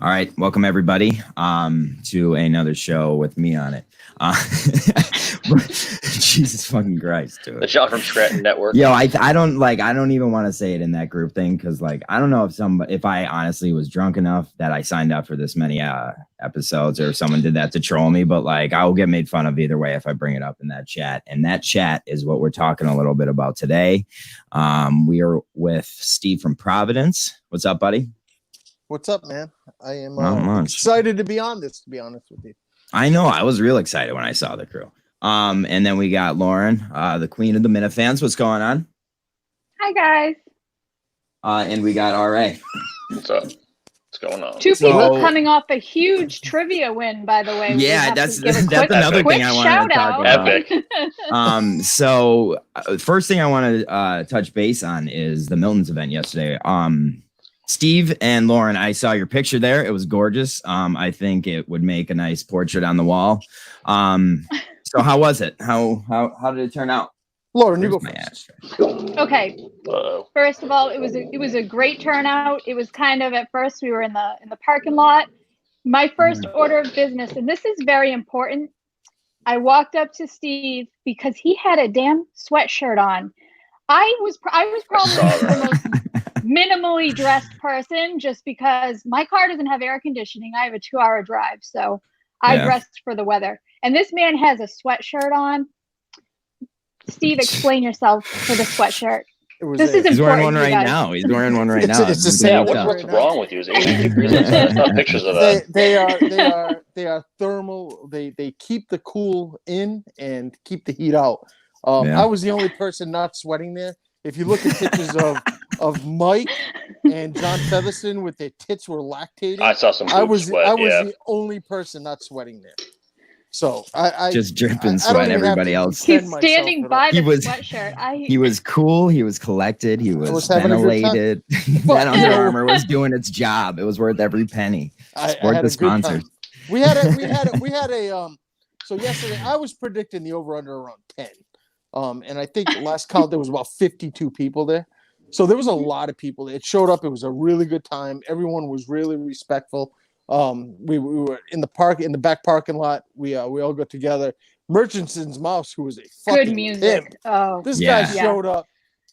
All right, welcome everybody to another show with me on it. Jesus fucking Christ, dude. The John from Scranton Network. Yo, I don't even want to say it in that group thing because I don't know if I honestly was drunk enough that I signed up for this many episodes or if someone did that to troll me, but I will get made fun of either way if I bring it up in that chat. And that chat is what we're talking a little bit about today. We are with Steve from Providence. What's up, buddy? What's up, man? I am excited to be on this, to be honest with you. I know. I was real excited when I saw the crew. And then we got Lauren, the queen of the Minifans. What's going on? Hi, guys. And we got RA. What's up? What's going on? Two people coming off a huge trivia win, by the way. Yeah, that's another thing I wanted to talk about. Epic. So first thing I want to touch base on is the Milton's event yesterday. Steve and Lauren, I saw your picture there. It was gorgeous. I think it would make a nice portrait on the wall. So how was it? How did it turn out? Lauren, you go first. Okay. First of all, it was a great turnout. It was kind of at first we were in the parking lot. My first order of business, and this is very important. I walked up to Steve because he had a damn sweatshirt on. I was probably the most minimally dressed person just because my car doesn't have air conditioning. I have a 2-hour drive, so I dressed for the weather. And this man has a sweatshirt on. Steve, explain yourself for the sweatshirt. This is important. He's wearing one right now. He's wearing one right now. It's the same. What's wrong with you? Is 80 degrees? It's not pictures of that. They are thermal. They keep the cool in and keep the heat out. I was the only person not sweating there. If you look at pictures of Mike and John Featherston with their tits were lactating, I saw some. I was the only person not sweating there. So I just dripping sweat. Everybody else. He's standing by the sweatshirt. He was cool. He was collected. He was ventilated. That Under Armour was doing its job. It was worth every penny. Support the sponsors. We had a. So yesterday I was predicting the over under around 10. And I think last count there was about 52 people there. So there was a lot of people. It showed up. It was a really good time. Everyone was really respectful. We were in the back parking lot. We all got together. Murchison's mouse, who was a fucking good music. pimp. Oh, this guy showed up.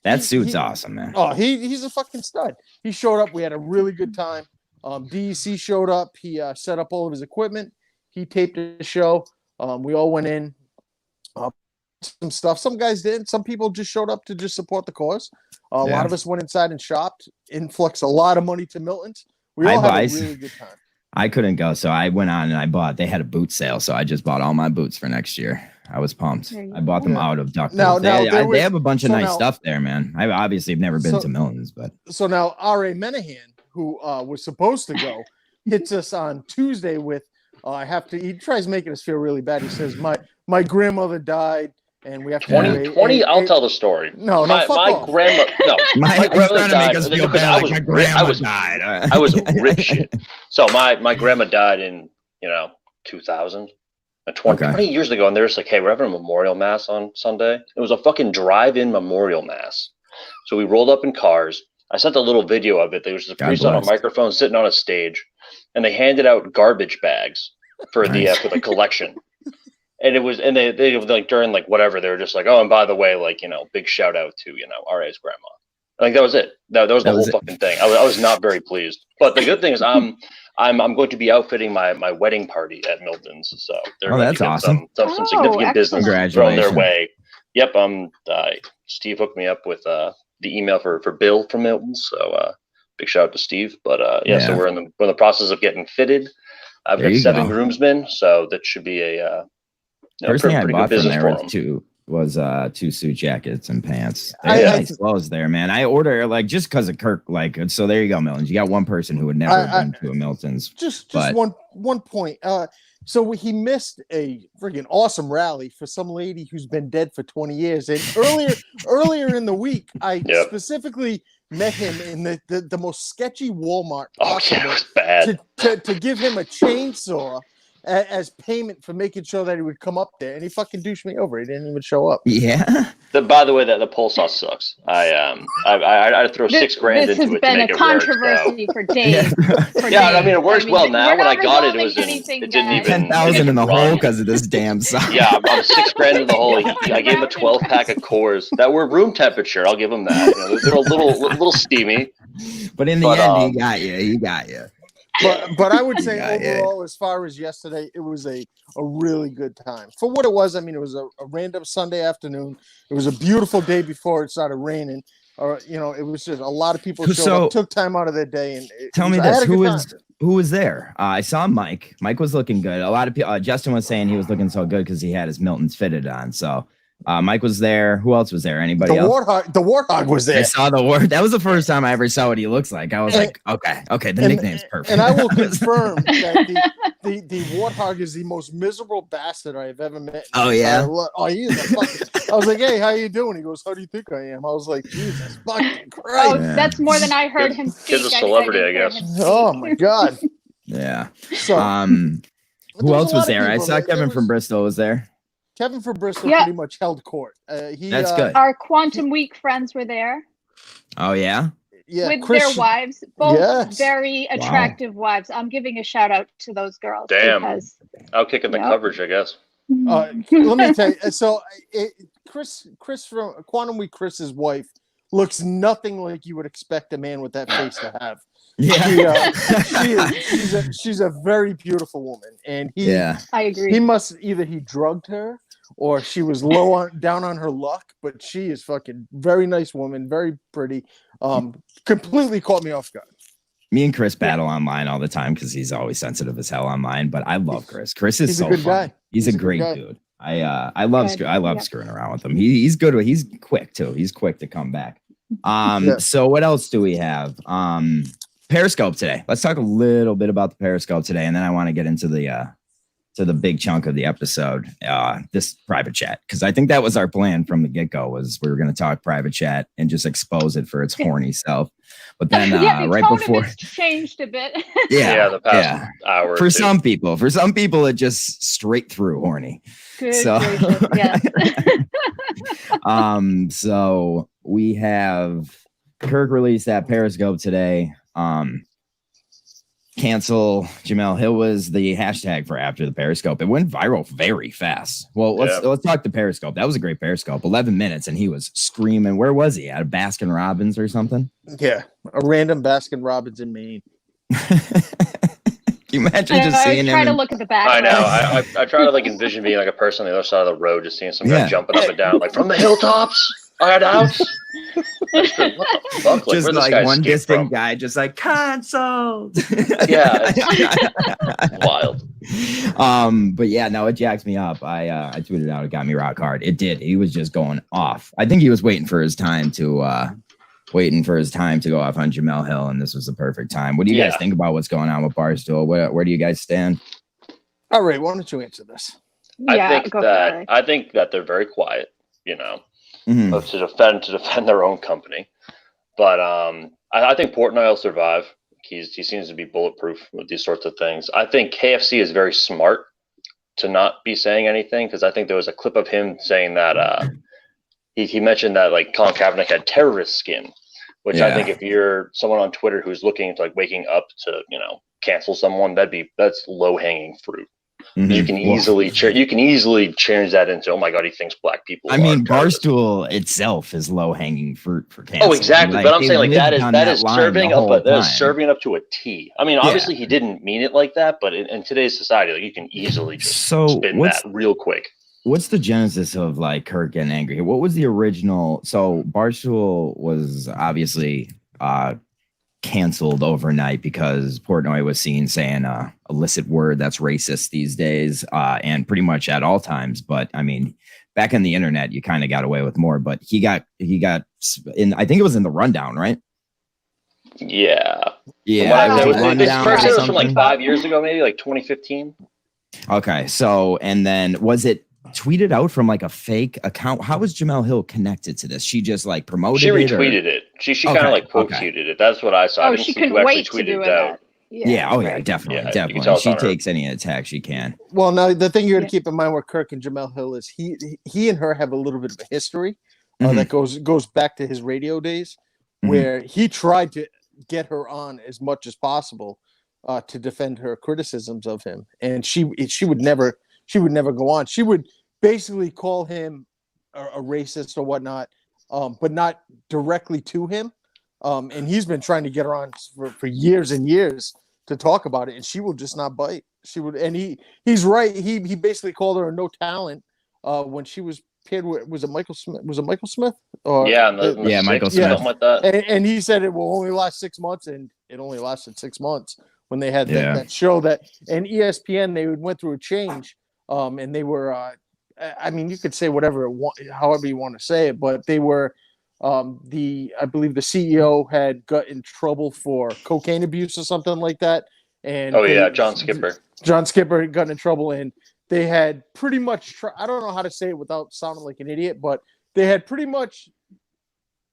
That suit's awesome, man. Oh, he's a fucking stud. He showed up. We had a really good time. DEC showed up. He set up all of his equipment. He taped the show. We all went in. Some stuff. Some guys did. Some people just showed up to just support the cause. A lot of us went inside and shopped. Influx a lot of money to Milton's. We all had a really good time. I couldn't go, so I went on and I bought. They had a boot sale, so I just bought all my boots for next year. I was pumped. I bought them out of Duck. They have a bunch of nice stuff there, man. I obviously have never been to Milton's, but so now R.A. Menahan, who was supposed to go, hits us on Tuesday with I have to. He tries making us feel really bad. He says my grandmother died. And we have to 20. I'll tell the story. No, my grandma. No, my grandmother died. I was rich shit. So my grandma died in 2000, 20 years ago, and they're just like, hey, we're having a memorial mass on Sunday. It was a fucking drive-in memorial mass. So we rolled up in cars. I sent a little video of it. There was a priest on a microphone sitting on a stage, and they handed out garbage bags for the collection. And it was, and they like during like whatever, they were just like, oh, and by the way, like, big shout out to, RA's grandma. Like that was it. That was the whole fucking thing. I was not very pleased. But the good thing is I'm going to be outfitting my wedding party at Milton's. So that's awesome. Some significant business thrown their way. Yep. Steve hooked me up with the email for Bill from Milton's. So big shout out to Steve. But so we're in the process of getting fitted. I've got 7 groomsmen, so that should be a first thing I bought from there was 2 suit jackets and pants. Nice clothes there, man. I order just because of Kirk. So there you go, Milton's. You got one person who would never been to a Milton's. Just one point. So he missed a freaking awesome rally for some lady who's been dead for 20 years. And earlier in the week, I specifically met him in the most sketchy Walmart possible it was bad. to give him a chainsaw. as payment for making sure that he would come up there, and he fucking douched me over. He didn't even show up. Yeah. By the way, the pole saw sucks. I'd throw $6 grand into it to make it work. This has been a controversy for days. Yeah, I mean, it works well now. When I got it, it didn't even 10,000 in the hole because of this damn song. Yeah, I'm $6 grand in the hole. I gave him a 12-pack of cores that were room temperature. I'll give him that. They're a little steamy. But in the end, he got you. But I would say overall, as far as yesterday, it was a really good time. For what it was, I mean, it was a random Sunday afternoon. It was a beautiful day before it started raining. Or it was just a lot of people showed up, took time out of their day. And tell me this: who was there? I saw Mike. Mike was looking good. A lot of people. Justin was saying he was looking so good because he had his Miltons fitted on. So. Mike was there. Who else was there? Anybody else? The Warthog was there. I saw the Warthog. That was the first time I ever saw what he looks like. I was like, okay, the nickname's perfect. And I will confirm that the Warthog is the most miserable bastard I've ever met. Oh yeah. He is a fucking. I was like, hey, how you doing? He goes, how do you think I am? I was like, Jesus fucking Christ. Oh, that's more than I heard him speak. Kid's a celebrity, I guess. Oh my God. Yeah. So who else was there? I saw Kevin from Bristol was there. Kevin from Bristol pretty much held court. That's good. Our Quantum Week friends were there. Oh, yeah? Yeah. With their wives. Both very attractive wives. I'm giving a shout out to those girls. Damn. I'll kick in the coverage, I guess. Let me tell you. So Chris from Quantum Week, Chris's wife, looks nothing like you would expect a man with that face to have. Yeah, she's a very beautiful woman, and I agree. He must either he drugged her or she was down on her luck, but she is fucking very nice woman, very pretty. Completely caught me off guard. Me and Chris battle online all the time because he's always sensitive as hell online, but I love Chris. Chris is so good fun. Guy. He's a great dude. I love screwing around with him. He's good. He's quick too. He's quick to come back. So what else do we have? Periscope today. Let's talk a little bit about the Periscope today, and then I want to get into the big chunk of the episode, this private chat, because I think that was our plan from the get-go, was we were going to talk private chat and just expose it for its horny self. But then right before it's changed a bit. The past hour. For some people, it just straight through horny. Good gracious, yes. So we have Kirk released that Periscope today. Cancel Jamel Hill was the hashtag for after the Periscope. It went viral very fast. Well, let's talk the Periscope. That was a great Periscope. 11 minutes, and he was screaming. Where was he? At a Baskin Robbins or something? Yeah, a random Baskin Robbins in Maine. Can you imagine just seeing him? I try to look at the back. I know. I try to envision being a person on the other side of the road, just seeing some guy jumping up and down, from the hilltops. I had a house. What the fuck? Just one distant guy, just canceled. Yeah, it's wild. But yeah, no, it jacks me up. I tweeted out, it got me rock hard. It did. He was just going off. I think he was waiting for his time to go off on Jamel Hill, and this was the perfect time. What do you guys think about what's going on with Barstool? Where do you guys stand? All right, why don't you answer this? I think that they're very quiet. To defend their own company, but I think Portnoy will survive. He seems to be bulletproof with these sorts of things. I think KFC is very smart to not be saying anything, because I think there was a clip of him saying that he mentioned that Colin Kaepernick had terrorist skin, which I think if you're someone on Twitter who's looking to waking up to cancel someone, that's low hanging fruit. Mm-hmm. You can easily change that into, oh my God, he thinks black people. I mean, Barstool itself is low hanging fruit for cancer. Oh, exactly. But I'm saying that is serving up to a T. I mean, obviously he didn't mean it like that, but in today's society, you can easily just spin that real quick. What's the genesis of Kirk getting angry? What was the original? So Barstool was obviously canceled overnight because Portnoy was seen saying a illicit word that's racist these days, and pretty much at all times. But I mean, back on the internet, you kind of got away with more. But he got in. I think it was in the rundown, right? Yeah. It was from 5 years ago, maybe 2015. Okay, so and then was it tweeted out from a fake account? How was Jamel Hill connected to this? She just promoted it? She retweeted it. She kind of quote tweeted it. That's what I saw. I didn't she see couldn't who actually wait to tweeted do it out. Yeah. Oh, yeah. right. Definitely. Yeah, you can Definitely. tell it's She on her. takes any attack she can. Well, now the thing you got to keep in mind with Kirk and Jamel Hill is he and her have a little bit of a history that goes back to his radio days, where he tried to get her on as much as possible to defend her criticisms of him, and she would never go on. She would basically call him a racist or whatnot, but not directly to him. And he's been trying to get her on for years and years to talk about it, and she will just not bite. She would, and he's right. He basically called her a no talent when she was paired with, was it Michael Smith? Was it Michael Smith? Or, Michael Smith. Something like that. And he said it will only last 6 months, and it only lasted 6 months when they had that show that, and ESPN, they went through a change, and they were, I mean, you could say whatever, however you want to say it, but they were, I believe the CEO had got in trouble for cocaine abuse or something like that. And John Skipper. John Skipper got in trouble, and they had pretty much, I don't know how to say it without sounding like an idiot, but they had pretty much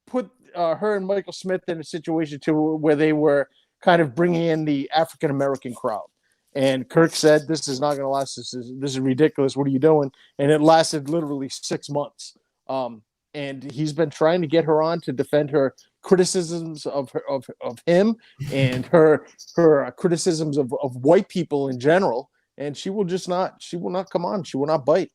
put her and Michael Smith in a situation where they were kind of bringing in the African-American crowd. And Kirk said, this is not going to last. This is ridiculous. What are you doing? And it lasted literally 6 months. And he's been trying to get her on to defend her criticisms of him and her criticisms of white people in general. And she will not come on. She will not bite.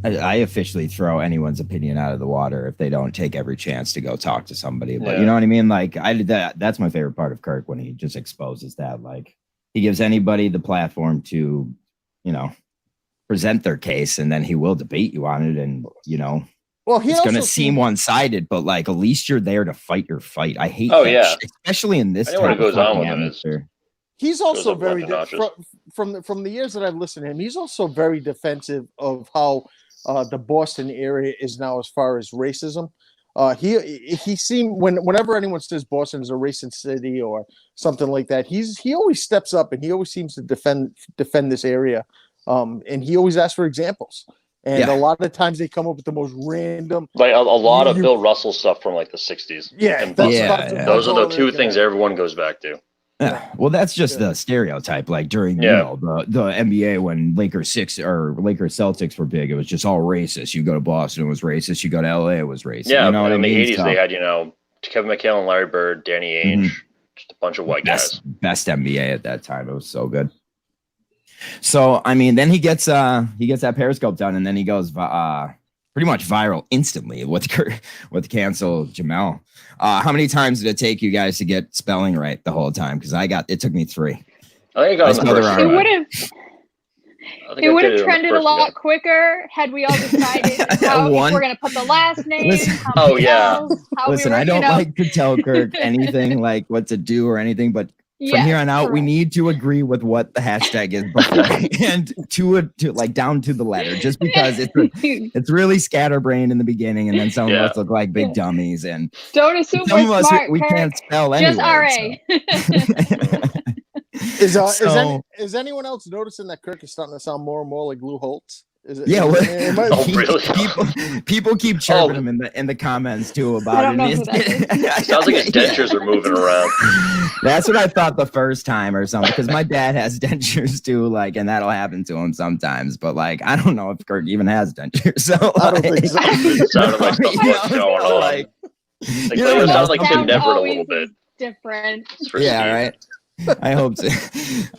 I officially throw anyone's opinion out of the water if they don't take every chance to go talk to somebody. But you know what I mean? Like that's my favorite part of Kirk, when he just exposes that. Like, he gives anybody the platform to, present their case, and then he will debate you on it. And, well, it's going to seem one-sided, but like, at least you're there to fight your fight. I hate that, especially in this time. What goes on with him. He's also very from the years that I've listened to him. He's also very defensive of how the Boston area is now as far as racism. He seemed whenever anyone says Boston is a racist city or something like that, he always steps up, and he always seems to defend this area, and he always asks for examples. And a lot of times they come up with the most random, like a lot of Bill Russell stuff from like the 60s. Yeah, those are the two things everyone goes back to. Yeah, well, that's just the stereotype. Like during the NBA, when Lakers Celtics were big, it was just all racist. You go to Boston, it was racist. You go to LA, it was racist. Yeah, you know in the 80s they had Kevin McHale and Larry Bird, Danny Ainge, just a bunch of white guys. Best NBA at that time. It was so good. So I mean, then he gets that Periscope done, and then he goes pretty much viral instantly with cancel Jamel. How many times did it take you guys to get spelling right the whole time? Because it took me 3. I think I got it would have trended a lot quicker had we all decided how we're going to put the last name. Listen, I don't like to tell Kirk anything like what to do or anything, but from here on out, we need to agree with what the hashtag is before and to like down to the letter, just because it's really scatterbrained in the beginning, and then some of us look like big dummies, and don't assume we're smart. We can't spell anyway. Just RA. Is anyone else noticing that Kirk is starting to sound more and more like Lou Holtz? People keep chirping him in the comments too about it. Sounds like his dentures are moving around. That's what I thought the first time or something, because my dad has dentures too, like, and that'll happen to him sometimes. But like, I don't know if Kirk even has dentures. So I don't think so. It sounded like something was going on. Like, it sounds like Tim Neverett a little bit. Different. Yeah, right. I hope so.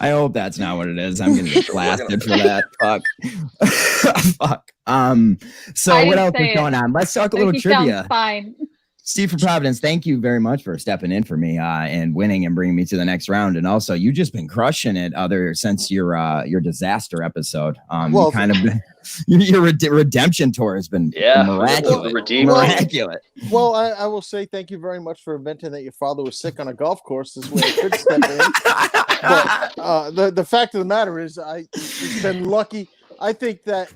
I hope that's not what it is. I'm gonna get blasted for that. Fuck. Fuck. So what else is going on? Let's talk a little trivia. Fine. Steve from Providence, thank you very much for stepping in for me and winning and bringing me to the next round. And also, you just been crushing it since your disaster episode. You kind of your redemption tour has been miraculous. Miraculous. Well, I will say thank you very much for inventing that your father was sick on a golf course. This way I could step in. But the fact of the matter is, I've been lucky. I think that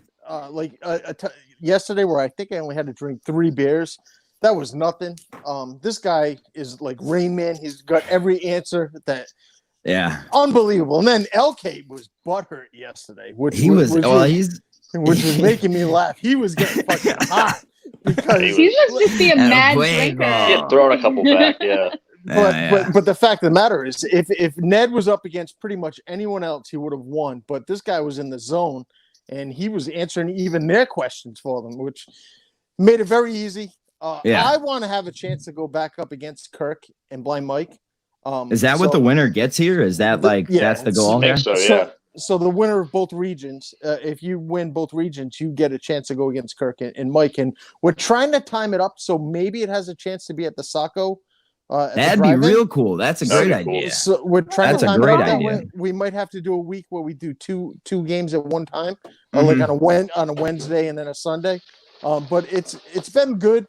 yesterday, where I think I only had to drink 3 beers. That was nothing. This guy is like Rain Man. He's got every answer unbelievable. And then LK was butthurt yesterday, which was making me laugh. He was getting fucking hot because he must just be a mad drinker. He had thrown a couple back, But the fact of the matter is, if Ned was up against pretty much anyone else, he would have won. But this guy was in the zone, and he was answering even their questions for them, which made it very easy. I want to have a chance to go back up against Kirk and Blind Mike. Is that what the winner gets here? Is that that's the goal? I think so, yeah. So the winner of both regions, if you win both regions, you get a chance to go against Kirk and Mike. And we're trying to time it up so maybe it has a chance to be at the Saco. That'd be real cool. That's a great idea. So we're trying to time it up that way. We might have to do a week where we do two games at one time, like on a Wednesday and then a Sunday. But it's been good.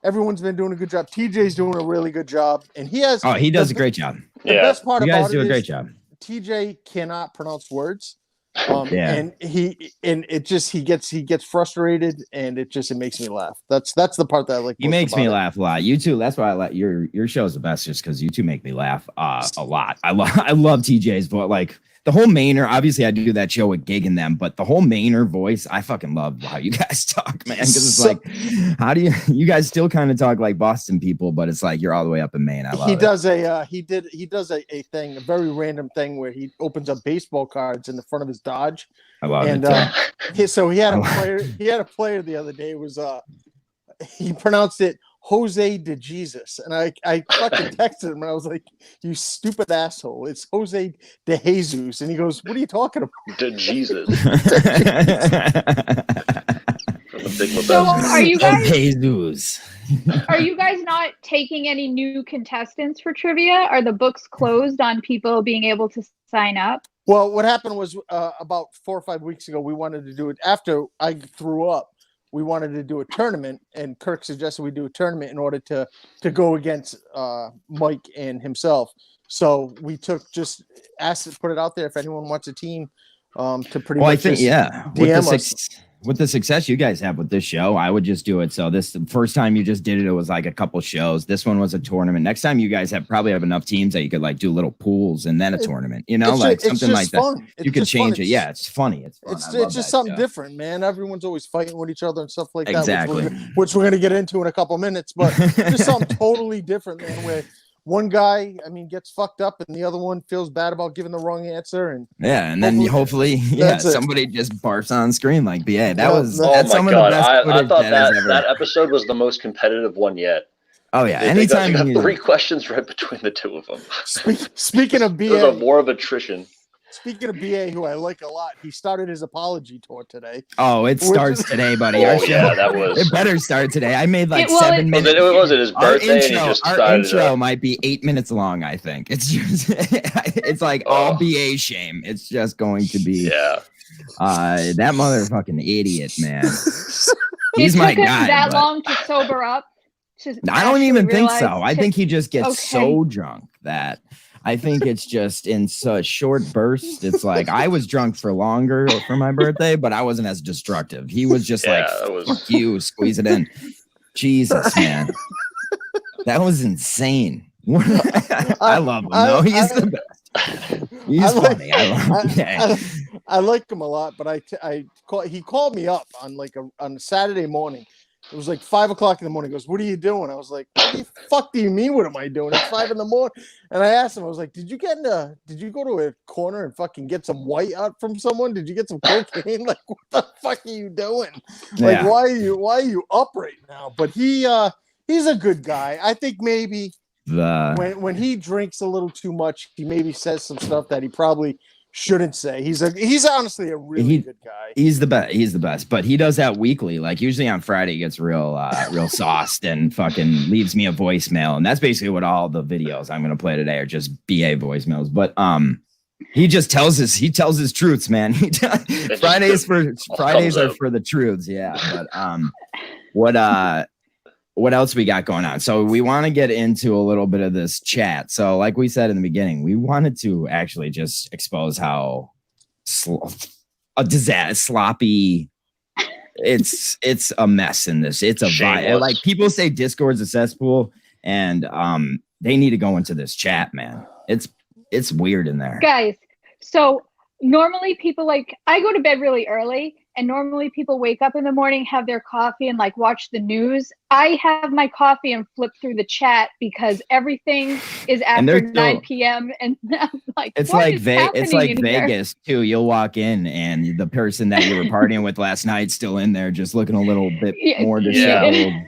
Everyone's been doing a good job. TJ's doing a really good job, and he does a great job. The best part about it is you guys do a great job. TJ cannot pronounce words. And he gets frustrated, and it makes me laugh. That's the part that I like. He makes me laugh a lot. You too. That's why I like your show is the best, just because you two make me laugh a lot. I love TJ's, but like the whole Mainer. Obviously, I do that show with Gig and them, but the whole Mainer voice, I fucking love how you guys talk, man. Because it's like, how do you guys still kind of talk like Boston people, but it's like you're all the way up in Maine. I love it. He does a thing, a very random thing where he opens up baseball cards in the front of his Dodge. I love it. So he had a player. He had a player the other day. He pronounced it Jose de Jesus, and I fucking texted him and I was like, "You stupid asshole! It's Jose de Jesus." And he goes, "What are you talking about?" De Jesus. So are you guys? Jesus. Are you guys not taking any new contestants for trivia? Are the books closed on people being able to sign up? Well, what happened was about 4 or 5 weeks ago, we wanted to do it after I threw up. We wanted to do a tournament, and Kirk suggested we do a tournament in order to go against Mike and himself. So we put it out there if anyone wants a team to pretty much. I think DM us. With the success you guys have with this show, I would just do it. So the first time you just did it, it was like a couple shows. This one was a tournament. Next time you guys probably have enough teams that you could like do little pools and then a tournament, something like that. You could change it. Yeah, it's funny. It's fun. It's just something different, man. Everyone's always fighting with each other and stuff like that. Exactly. Which we're going to get into in a couple minutes, but just something totally different, man, where one guy, gets fucked up, and the other one feels bad about giving the wrong answer, and then hopefully somebody just barfs on screen like BA. That's some God. of the best. I thought that episode was the most competitive one yet. Oh yeah, anytime they got 3 questions right between the two of them. Speaking of BA, it was a war of attrition. Speaking of BA, who I like a lot, he started his apology tour today. Oh, it starts today, buddy. It better start today. I made 7 minutes. Was it his birthday? Our intro might be 8 minutes long. I think it's just it's like all BA shame. It's just going to be that motherfucking idiot, man. He's my guy. That long to sober up. I don't even think so. I think he just gets so drunk that. I think it's just in such short bursts. It's like I was drunk for longer for my birthday, but I wasn't as destructive. He was just fuck you, squeeze it in. Jesus, man. That was insane. I love him, though. He's the best. He's funny. I like him a lot, but he called me up on on a Saturday morning. It was 5 o'clock in the morning. He goes, "What are you doing?" I was like, "What the fuck do you mean? What am I doing?" It's 5 in the morning. And I asked him, I was like, did you go to a corner and fucking get some white out from someone? Did you get some cocaine? What the fuck are you doing? Why are you up right now? But he's a good guy. I think maybe when he drinks a little too much, he maybe says some stuff that he probably shouldn't say. He's honestly a really good guy. He's the best. He's the best. But he does that weekly. Usually on Friday, he gets real sauced and fucking leaves me a voicemail. And that's basically what all the videos I'm gonna play today are just BA voicemails. But he just tells his truths, man. Fridays are for the truths. Yeah. But what else we got going on? So we want to get into a little bit of this chat. So like we said in the beginning, we wanted to actually just expose how a disaster, sloppy. It's a mess in this. It's a vibe. Like people say Discord's a cesspool, and they need to go into this chat, man. It's weird in there. Guys, so normally people I go to bed really early, and normally people wake up in the morning, have their coffee, and like watch the news. I have my coffee and flip through the chat because everything is after 9 p.m. And I'm like, it's like it's like Vegas too. You'll walk in and the person that you were partying with last night still in there, just looking a little bit more disheveled. Yeah.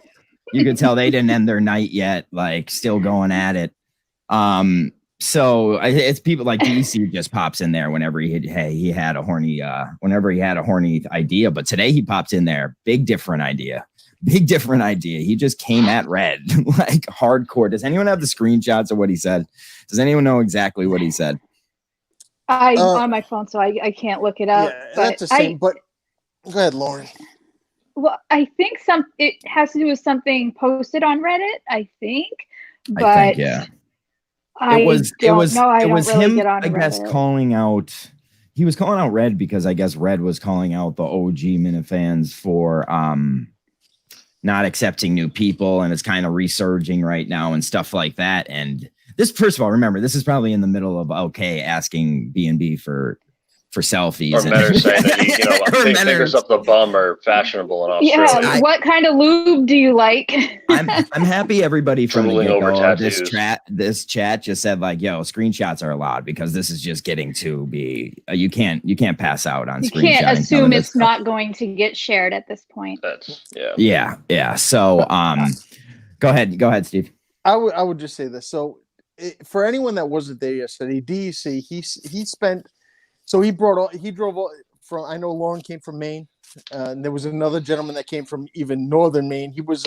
You could tell they didn't end their night yet, like still going at it. So it's people like DC just pops in there whenever he had a horny idea, but today he popped in there, big different idea. He just came at Red like hardcore. Does anyone have the screenshots of what he said? Does anyone know exactly what he said? On my phone, so I can't look it up. Yeah, that's the same. But go ahead, Lauren. Well, I think it has to do with something posted on Reddit. I think, but I think, yeah. It was him, I guess, calling out. He was calling out Red because I guess Red was calling out the OG Minifans for not accepting new people, and it's kind of resurging right now and stuff like that. And this, first of all, remember, this is probably in the middle of asking B&B for selfies. Or men are saying that fingers up the bum are fashionable in Australia. Yeah, what kind of lube do you like? I'm happy everybody from the get-go, this chat just said like, yo, screenshots are allowed because this is just getting to be you can't pass out on screenshots. You can't assume it's not going to get shared at this point. Yeah. So go ahead, Steve. I would just say this. So for anyone that wasn't there yesterday, DEC, he spent. So he drove from, I know Lauren came from Maine, and there was another gentleman that came from even northern Maine. He was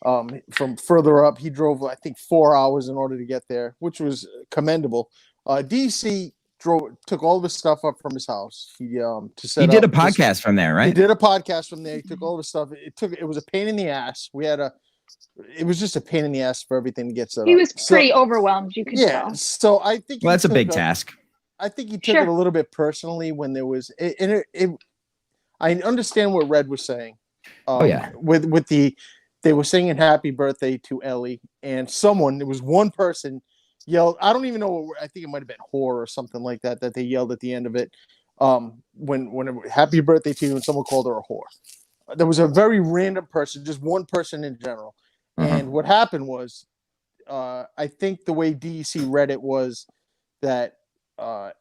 from further up. He drove, I think, 4 hours in order to get there, which was commendable. DC took all the stuff up from his house. He did a podcast from there, right? He did a podcast from there. He took all the stuff. It was a pain in the ass. It was just a pain in the ass for everything to get set up. He was pretty overwhelmed, you could tell. So I think that's a big task. I think he took it a little bit personally when there was I understand what Red was saying. With they were singing happy birthday to Ellie, and there was one person yelled, I don't even know, I think it might have been whore or something like that they yelled at the end of it. When happy birthday to you, and someone called her a whore. There was a very random person, just one person in general. And what happened was I think the way DEC read it was that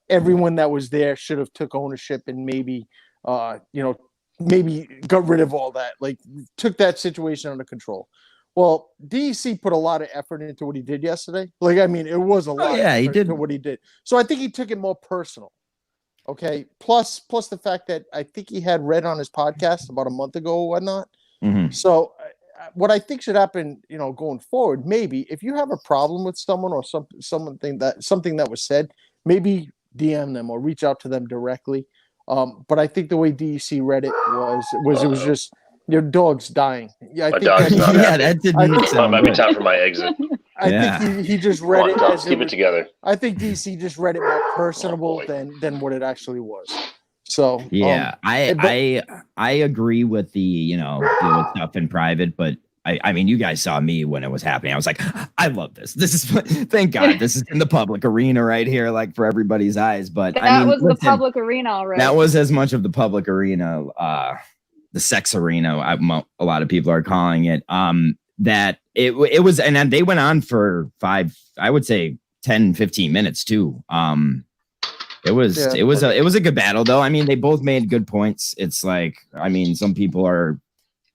everyone that was there should have took ownership and maybe got rid of all that, like took that situation under control. Well, DEC put a lot of effort into what he did yesterday. Like, I mean, it was a lot. He did what he did. So I think he took it more personal. Okay. Plus the fact that I think he had Red on his podcast about a month ago or whatnot. So what I think should happen, going forward, maybe if you have a problem with someone or something that was said, maybe DM them or reach out to them directly. But I think the way DEC read it was it was just your dog's dying. Yeah, I think that didn't sound might be time for my exit. I think he just read it as keep it together. I think DC just read it more personable than what it actually was. So I agree with the deal with stuff in private, but I mean, you guys saw me when it was happening. I was like, I love this. This is, thank God, this is in the public arena right here, like for everybody's eyes. But that was the public arena already. That was as much of the public arena, the sex arena. A lot of people are calling it. That it was, and then they went on for 10, 15 minutes too. It was a good battle though. I mean, they both made good points. It's like, I mean, some people are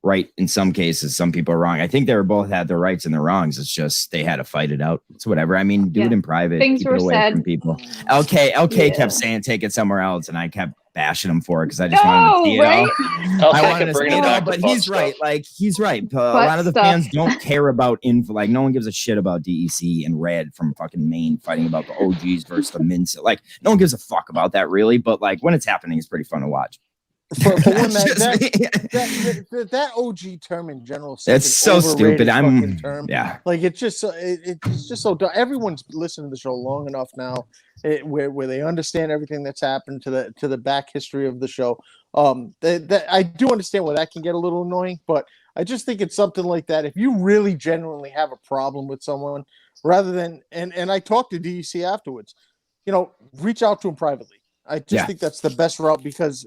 right in some cases, some people are wrong. I think they both had their rights and their wrongs. It's just they had to fight it out. It's whatever. I mean, do it in private. Things keep were it away said. from people. LK kept saying take it somewhere else, and I kept bashing him for it because I just wanted to see it all. I wanted to see it all, but he's right. Like he's right. A lot of the fans don't care about info. Like no one gives a shit about DEC and Red from fucking Maine fighting about the OGs versus the Mints. Like no one gives a fuck about that really. But like when it's happening, it's pretty fun to watch. For one that OG term in general, it's so stupid. Term. Like it's just so dumb. Everyone's listened to the show long enough now, where they understand everything that's happened to the back history of the show. That I do understand where that can get a little annoying, but I just think it's something like that. If you really genuinely have a problem with someone, rather than and I talked to DEC afterwards, reach out to him privately. I just think that's the best route because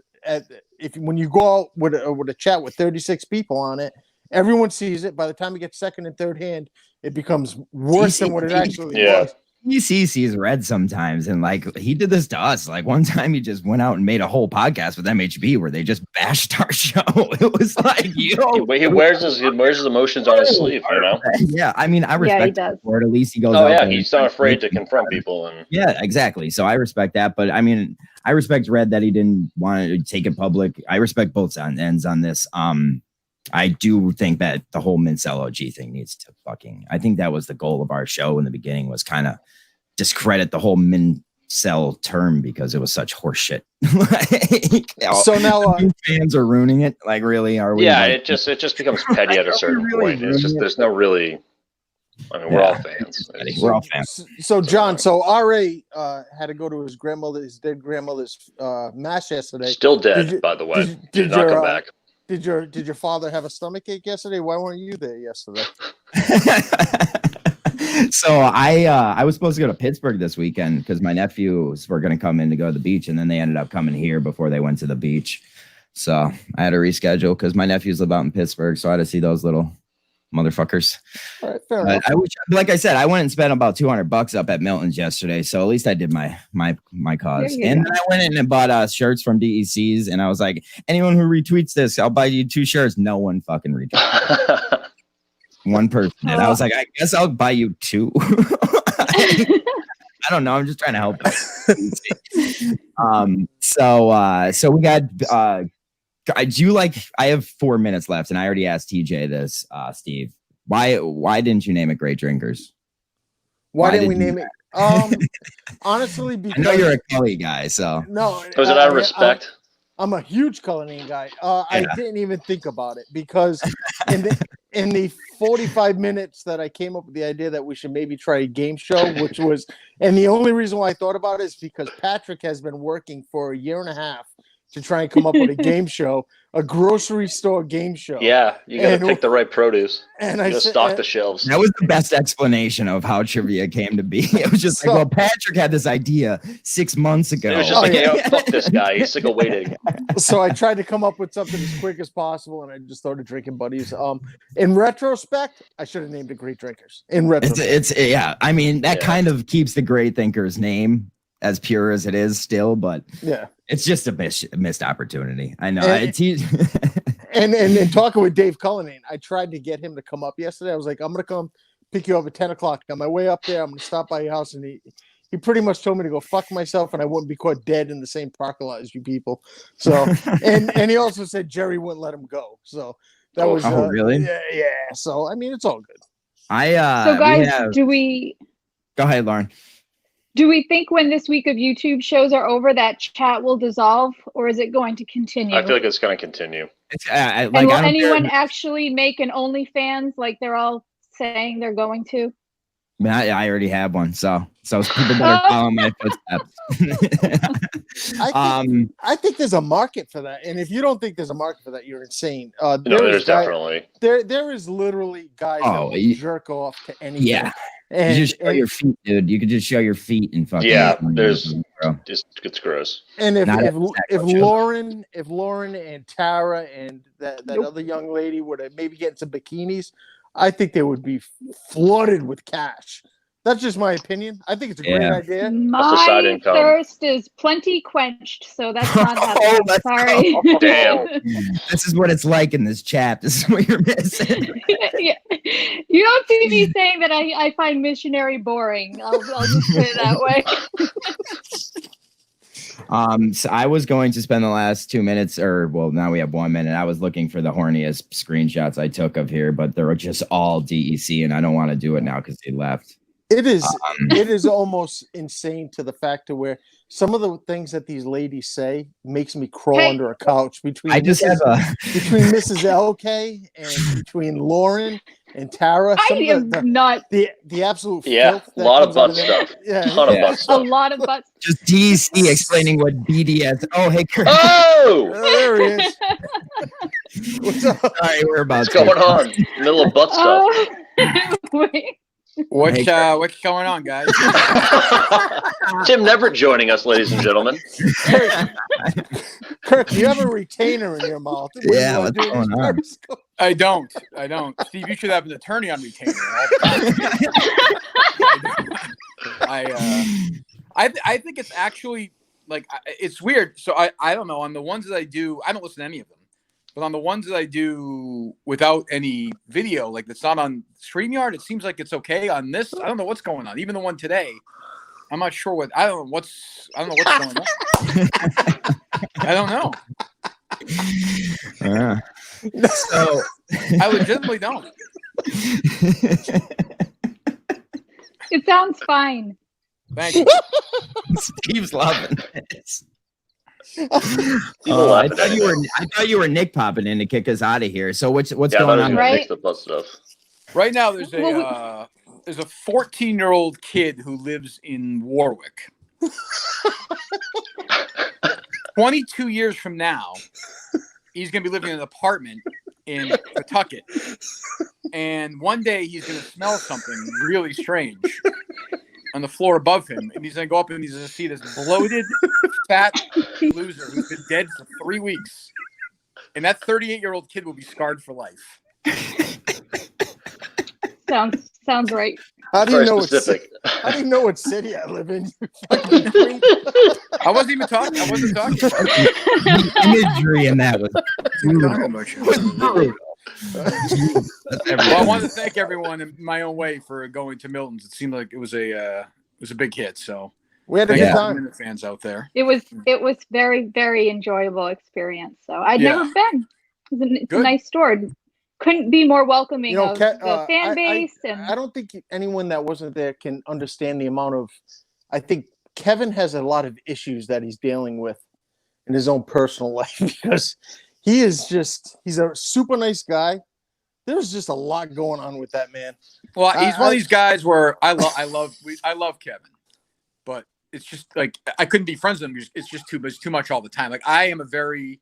when you go out with a chat with 36 people on it, everyone sees it. By the time it gets second and third hand, it becomes worse than what it actually was. DC sees red sometimes, and like he did this to us. Like one time, he just went out and made a whole podcast with MHB where they just bashed our show. It was like, he wears his emotions on his sleeve, you know. Yeah, I mean, I respect it for it. At least he goes. Oh yeah, he's not afraid to confront people, and yeah, exactly. So I respect that, but I mean, I respect Red that he didn't want to take it public. I respect both ends on this. I do think that the whole Mincel OG thing needs to I think that was the goal of our show in the beginning, was kind of discredit the whole Mincel term because it was such horseshit. So now fans are ruining it. Like, really, are we? Yeah, it just becomes petty at a certain point. It's just there's no really. I mean, we're all fans. We're all fans. So John, RA had to go to his dead grandmother's mass yesterday. Still dead, by the way. Did not come back. Did your father have a stomachache yesterday? Why weren't you there yesterday? So I was supposed to go to Pittsburgh this weekend because my nephews were going to come in to go to the beach, and then they ended up coming here before they went to the beach. So I had to reschedule because my nephews live out in Pittsburgh, so I had to see those little motherfuckers. All right, fair enough. Like I said, I went and spent about $200 up at Milton's yesterday, so at least I did my cause. And then I went in and bought shirts from DECs, and I was like, anyone who retweets this, I'll buy you 2 shirts. No one fucking retweeted. One person did. I was like, I guess I'll buy you 2. I don't know. I'm just trying to help. So we got. I have 4 minutes left, and I already asked TJ this, Steve. Why didn't you name it Great Drinkers? Why didn't we name it? Honestly, because I know you're a Cully guy, so no. Was it out of respect? I'm a huge Cullinane guy. I didn't even think about it because in the 45 minutes that I came up with the idea that we should maybe try a game show, and the only reason why I thought about it is because Patrick has been working for a year and a half to try and come up with a game show, a grocery store game show. Yeah, you got to pick the right produce. And I stock the shelves. That was the best explanation of how trivia came to be. It was just like, well, Patrick had this idea 6 months ago. It was just fuck this guy. He's sick of waiting. So I tried to come up with something as quick as possible, and I just started drinking buddies. In retrospect, I should have named it Great Drinkers. In retrospect, yeah. I mean, that kind of keeps the Great Thinkers name as pure as it is still, but yeah, it's just a missed opportunity. I know. And talking with Dave Cullinane, I tried to get him to come up yesterday. I was like, I'm going to come pick you up at 10 o'clock. On my way up there, I'm going to stop by your house. And he pretty much told me to go fuck myself and I wouldn't be caught dead in the same parking lot as you people. So, and he also said Jerry wouldn't let him go. So that was really? Yeah. So, I mean, it's all good. So guys, go ahead, Lauren. Do we think when this week of YouTube shows are over that chat will dissolve, or is it going to continue? I feel like it's going to continue. And will anyone actually make an OnlyFans like they're all saying they're going to? I already have one, so people better follow my footsteps. I think there's a market for that, and if you don't think there's a market for that, you're insane. There's definitely there is literally guys that will jerk off to anything. Yeah. And you just show your feet, dude. You could just show your feet and fucking. Yeah, it's gross. And if Lauren and Tara and that other young lady would have maybe get some bikinis, I think they would be flooded with cash. That's just my opinion. I think it's a great idea. My thirst is plenty quenched, so that's not happening. Sorry. Damn. This is what it's like in this chat. This is what you're missing. Yeah. You don't see me saying that I find missionary boring. I'll just put it that way. So I was going to spend the last 2 minutes, now we have 1 minute. I was looking for the horniest screenshots I took of here, but they're just all DEC, and I don't want to do it now because they left. It is almost insane to the fact to where some of the things that these ladies say makes me crawl under a couch between Mrs. LK and between Lauren and Tara. The absolute filth a lot of butt stuff. A lot of butt. Just DC explaining what BDS. Oh, hey, Kurt. Oh, there he is. What's up? All right, we're about. What's going on? Middle of butt stuff. Wait. What's going on, guys? Tim never joining us, ladies and gentlemen. Kirk, you have a retainer in your mouth. Yeah, what's going on? I don't. Steve, you should have an attorney on retainer. I think it's actually like it's weird. So I don't know. On the ones that I do, I don't listen to any of them. But on the ones that I do without any video, like that's not on StreamYard, it seems like it's okay. On this, I don't know what's going on. Even the one today, I'm not sure I don't know what's going on. I don't know. So I legitimately don't. It sounds fine. Thank you. Steve's loving this. I thought you were Nick popping in to kick us out of here. So what's going on? Right? Right now, there's a 14-year-old kid who lives in Warwick. 22 years from now, he's going to be living in an apartment in Pawtucket. And one day he's going to smell something really strange on the floor above him. And he's going to go up and he's going to see this bloated, fat loser who's been dead for 3 weeks. And that 38-year-old kid will be scarred for life. Sounds right. How do you know what city I live in? I wasn't talking about the imagery in that was brutal. Well, I want to thank everyone in my own way for going to Milton's. It seemed like it was a big hit. So we had a good time. The fans out there. It was very, very enjoyable experience. So I'd never been. It's a nice store. Couldn't be more welcoming of the fan base. I don't think anyone that wasn't there can understand the amount of. I think Kevin has a lot of issues that he's dealing with in his own personal life because he's a super nice guy. There's just a lot going on with that man. Well, he's one of these guys where I love Kevin, but it's just like I couldn't be friends with him. It's just too much all the time. Like I am a very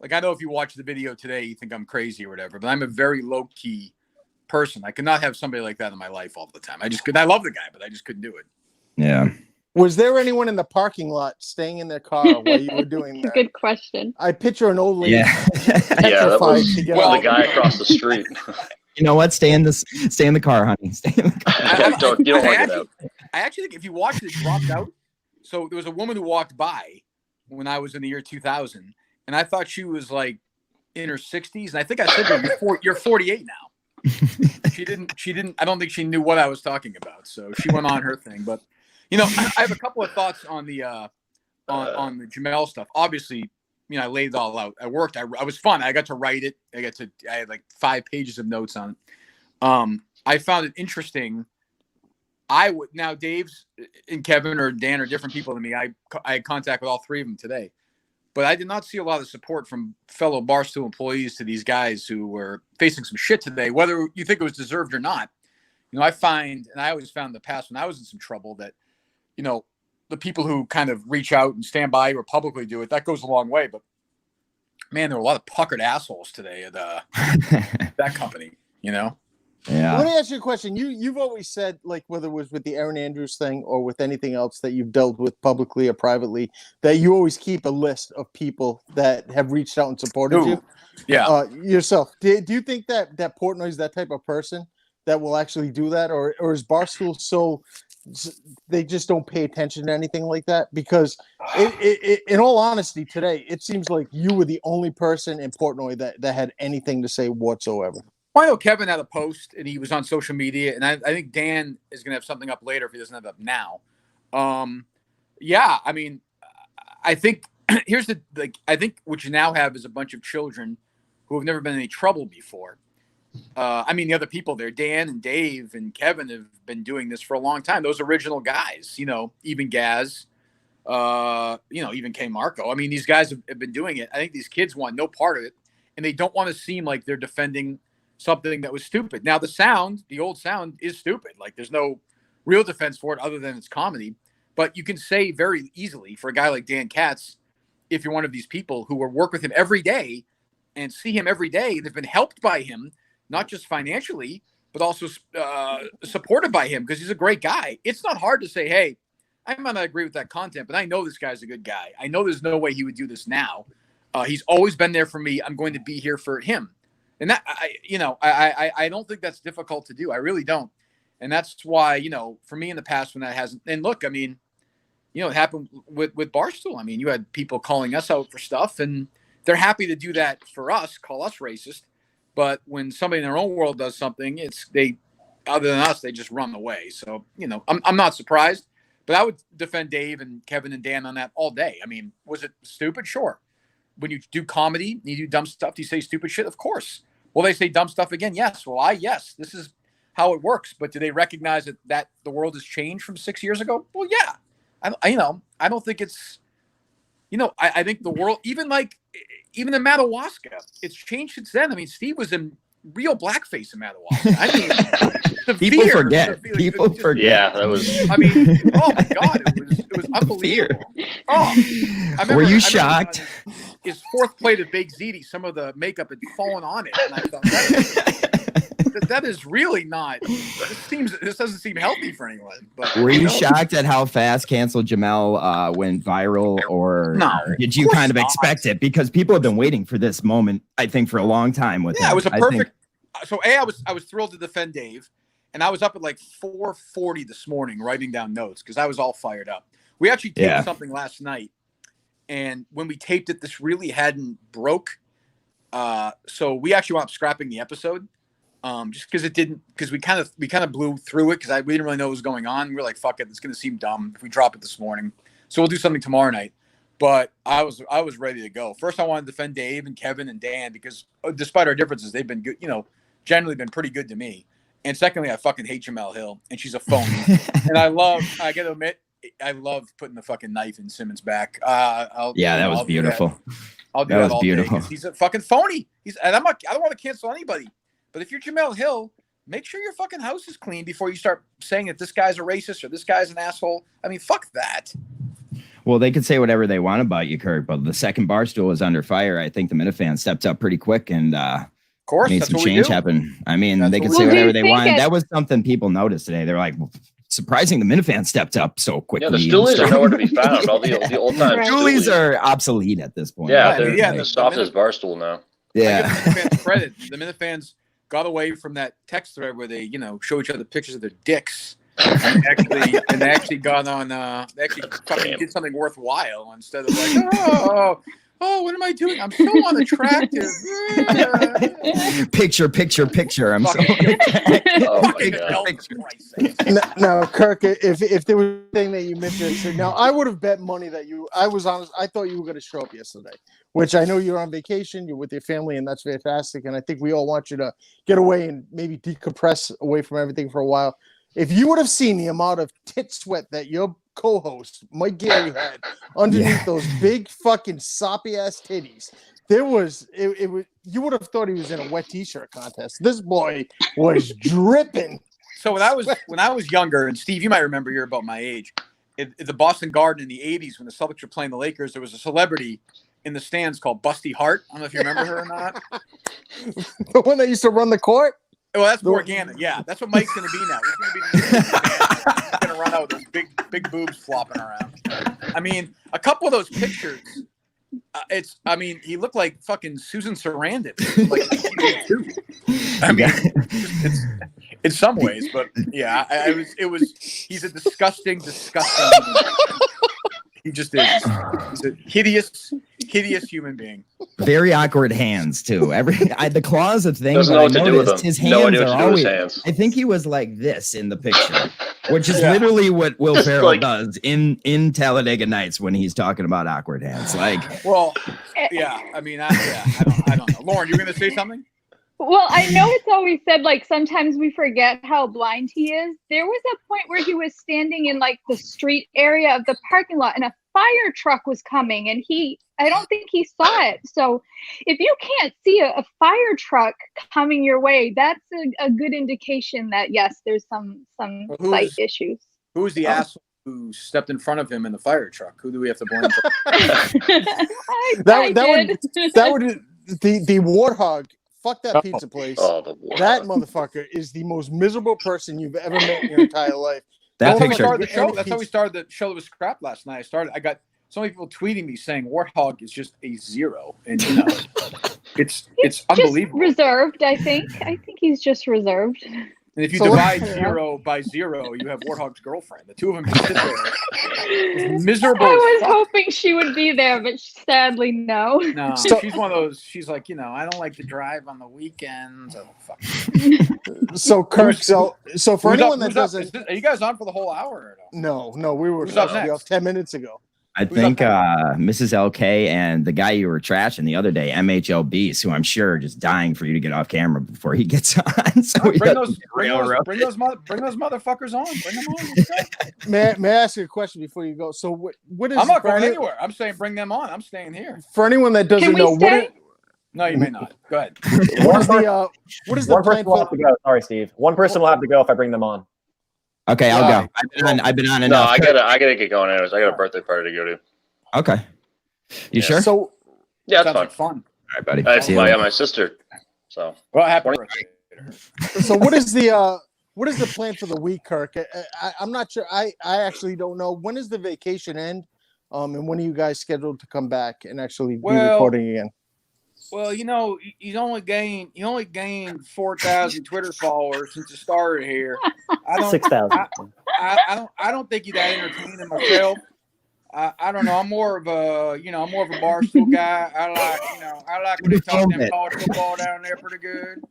I know if you watch the video today, you think I'm crazy or whatever, but I'm a very low key person. I could not have somebody like that in my life all the time. I just couldn't. I love the guy, but I just couldn't do it. Yeah. Was there anyone in the parking lot staying in their car while you were doing that? Good question. I picture an old lady. Yeah, that was the guy across the street. You know what? Stay in the car, honey. Stay in the car. Don't want to get out. I actually think if you watch it dropped out. So there was a woman who walked by when I was in the year 2000, and I thought she was like in her 60s, and I think I said to her, "You're 48 now." She didn't. I don't think she knew what I was talking about, so she went on her thing. But I have a couple of thoughts on the on the Jamel stuff. Obviously, I laid it all out. I worked. I was fun. I got to write it. I had like 5 pages of notes on it. I found it interesting. Now Dave's and Kevin or Dan are different people than me. I had contact with all 3 of them today, but I did not see a lot of support from fellow Barstool employees to these guys who were facing some shit today, whether you think it was deserved or not. I find, and I always found in the past when I was in some trouble that, the people who kind of reach out and stand by or publicly do it, that goes a long way. But man, there were a lot of puckered assholes today at that company, Yeah. Let me ask you a question. You've always said, like, whether it was with the Aaron Andrews thing or with anything else that you've dealt with publicly or privately, that you always keep a list of people that have reached out and supported you. Yeah. Yourself. Do you think that Portnoy is that type of person that will actually do that, or is Barstool so they just don't pay attention to anything like that? Because in all honesty, today it seems like you were the only person in Portnoy that had anything to say whatsoever. Well, I know Kevin had a post and he was on social media, and I think Dan is going to have something up later if he doesn't have it up now. Yeah, I mean, I think here's I think what you now have is a bunch of children who have never been in any trouble before. I mean, the other people there, Dan and Dave and Kevin, have been doing this for a long time. Those original guys, even Gaz, even K Marco. I mean, these guys have been doing it. I think these kids want no part of it, and they don't want to seem like they're defending something that was stupid. Now, the old sound is stupid. Like, there's no real defense for it other than it's comedy. But you can say very easily for a guy like Dan Katz, if you're one of these people who work with him every day and see him every day, they've been helped by him, not just financially, but also supported by him because he's a great guy. It's not hard to say, hey, I might not agree with that content, but I know this guy's a good guy. I know there's no way he would do this now. He's always been there for me. I'm going to be here for him. And that, I don't think that's difficult to do. I really don't. And that's why, for me in the past when that hasn't, and look, I mean, it happened with Barstool. I mean, you had people calling us out for stuff and they're happy to do that for us, call us racist. But when somebody in their own world does something, other than us, they just run away. So, I'm not surprised, but I would defend Dave and Kevin and Dan on that all day. I mean, was it stupid? Sure. When you do comedy, you do dumb stuff, do you say stupid shit? Of course. Will they say dumb stuff again? Yes. Well, yes, this is how it works. But do they recognize that the world has changed from 6 years ago? Well, yeah. I don't think it's, I think the world, even in Madawaska, it's changed since then. I mean, Steve was in real blackface in Madawaska. I mean, people forget. People forget. Yeah, that was. I mean, oh my God, it was unbelievable. Were you shocked? His fourth plate of baked ziti, some of the makeup had fallen on it, and I thought that is really not. This doesn't seem healthy for anyone. But were you shocked at how fast Cancel Jamel went viral, or no, did you kind of expect it? Because people have been waiting for this moment, I think, for a long time. With him. It was a perfect. So I was thrilled to defend Dave, and I was up at like 4:40 this morning writing down notes because I was all fired up. We actually taped something last night, and when we taped it, this really hadn't broke. So we actually wound up scrapping the episode. Just because we kind of blew through it because we didn't really know what was going on. We were like, fuck it, it's going to seem dumb if we drop it this morning. So we'll do something tomorrow night. But I was ready to go. First, I wanted to defend Dave and Kevin and Dan because despite our differences, they've been good, generally been pretty good to me. And secondly, I fucking hate Jamel Hill and she's a phony. And I got to admit, I love putting the fucking knife in Simmons' back. That was beautiful. I'll do that all day. He's a fucking phony. I don't want to cancel anybody. But if you're Jamel Hill, make sure your fucking house is clean before you start saying that this guy's a racist or this guy's an asshole. I mean, fuck that. Well, they could say whatever they want about you, Kirk, but the second Barstool was under fire. I think the Minifan stepped up pretty quick and of course, made some change happen. I mean, they could say whatever they want. That was something people noticed today. They're like, surprising the Minifan stepped up so quickly. Yeah, the stoolies are nowhere to be found. All the old time stoolies are obsolete at this point. Yeah, they're as soft as Barstool now. Yeah. I give the Minifans credit. The Minifans got away from that text thread where they, show each other pictures of their dicks, and they actually got on. They actually fucking did something worthwhile instead of like, oh, what am I doing? I'm so unattractive. Picture. I'm so. Now, Kirk, if there was anything that you mentioned, now I would have bet money that I was honest. I thought you were going to show up yesterday, which I know you're on vacation, you're with your family, and that's fantastic. And I think we all want you to get away and maybe decompress away from everything for a while. If you would have seen the amount of tit sweat that your co-host Mike Gary had underneath those big fucking soppy ass titties, there was it was you would have thought he was in a wet t-shirt contest. This boy was dripping. So when I was younger, and Steve, you might remember, you're about my age, at the Boston Garden in the 80s when the Celtics were playing the Lakers, there was a celebrity in the stands called Busty Hart. I don't know if you remember her or not. The one that used to run the court? Well, that's Morgana. Yeah, that's what Mike's going to be now. He's going to run out with those big boobs flopping around. I mean, a couple of those pictures, he looked like fucking Susan Sarandon. I mean, it's in some ways, but yeah, he's a disgusting. He just is. He's a hideous human being. Very awkward hands too. The claws of things. Doesn't know what to do with them. His hands are always. I think he was like this in the picture, which is literally what Will Ferrell does in Talladega Nights when he's talking about awkward hands. Like, well, yeah. I mean, I don't know. Lauren, you're going to say something? Well, I know it's always said, like, sometimes we forget how blind he is. There was a point where he was standing in, like, the street area of the parking lot and a fire truck was coming and I don't think he saw it. So if you can't see a fire truck coming your way, that's a good indication that, yes, there's some sight issues. Who's the asshole who stepped in front of him in the fire truck? Who do we have to blame for? The warthog Fuck that pizza place. Oh, that motherfucker is the most miserable person you've ever met in your entire life. That That's how picture. we started the show. That's how we started the show that was scrapped last night. I got so many people tweeting me saying Warthog is just a 0. And you know, it's unbelievable. Just reserved, I think. I think he's just reserved. And if you divide 0 by 0, you have Warthog's girlfriend. The two of them just sit there. Miserable. I was hoping she would be there, but sadly, no. No, she's one of those. She's like, you know, I don't like to drive on the weekends. Oh, fuck. So Kirk, so for anyone that doesn't, are you guys on for the whole hour or no? No, we were Who's up next? off 10 minutes ago. I think Mrs. LK and the guy you were trashing the other day, MHL Beast, who I'm sure are just dying for you to get off camera before he gets on. So bring those motherfuckers on. Bring them on. May I ask you a question before you go? So what is? I'm not going anywhere. I'm saying bring them on. I'm staying here. For anyone that doesn't know, no, you may not. Go ahead. What is the one plan person will have to go? Sorry, Steve. One person will have to go if I bring them on. Okay, I'll go. I've been on enough. No, I gotta get going anyways. I got a birthday party to go to. Okay. You sure? So yeah, it's like fun. All right, buddy. It's my sister. So happy birthday. So what is the plan for the week, Kirk? I'm not sure. I actually don't know. When does the vacation end? And when are you guys scheduled to come back and actually be recording again? Well, you know, you only gained 4,000 Twitter followers since you started here. 6,000. I don't think you're that entertaining myself. I don't know. I'm more of a barstool guy. I like when they talk them college football down there pretty good.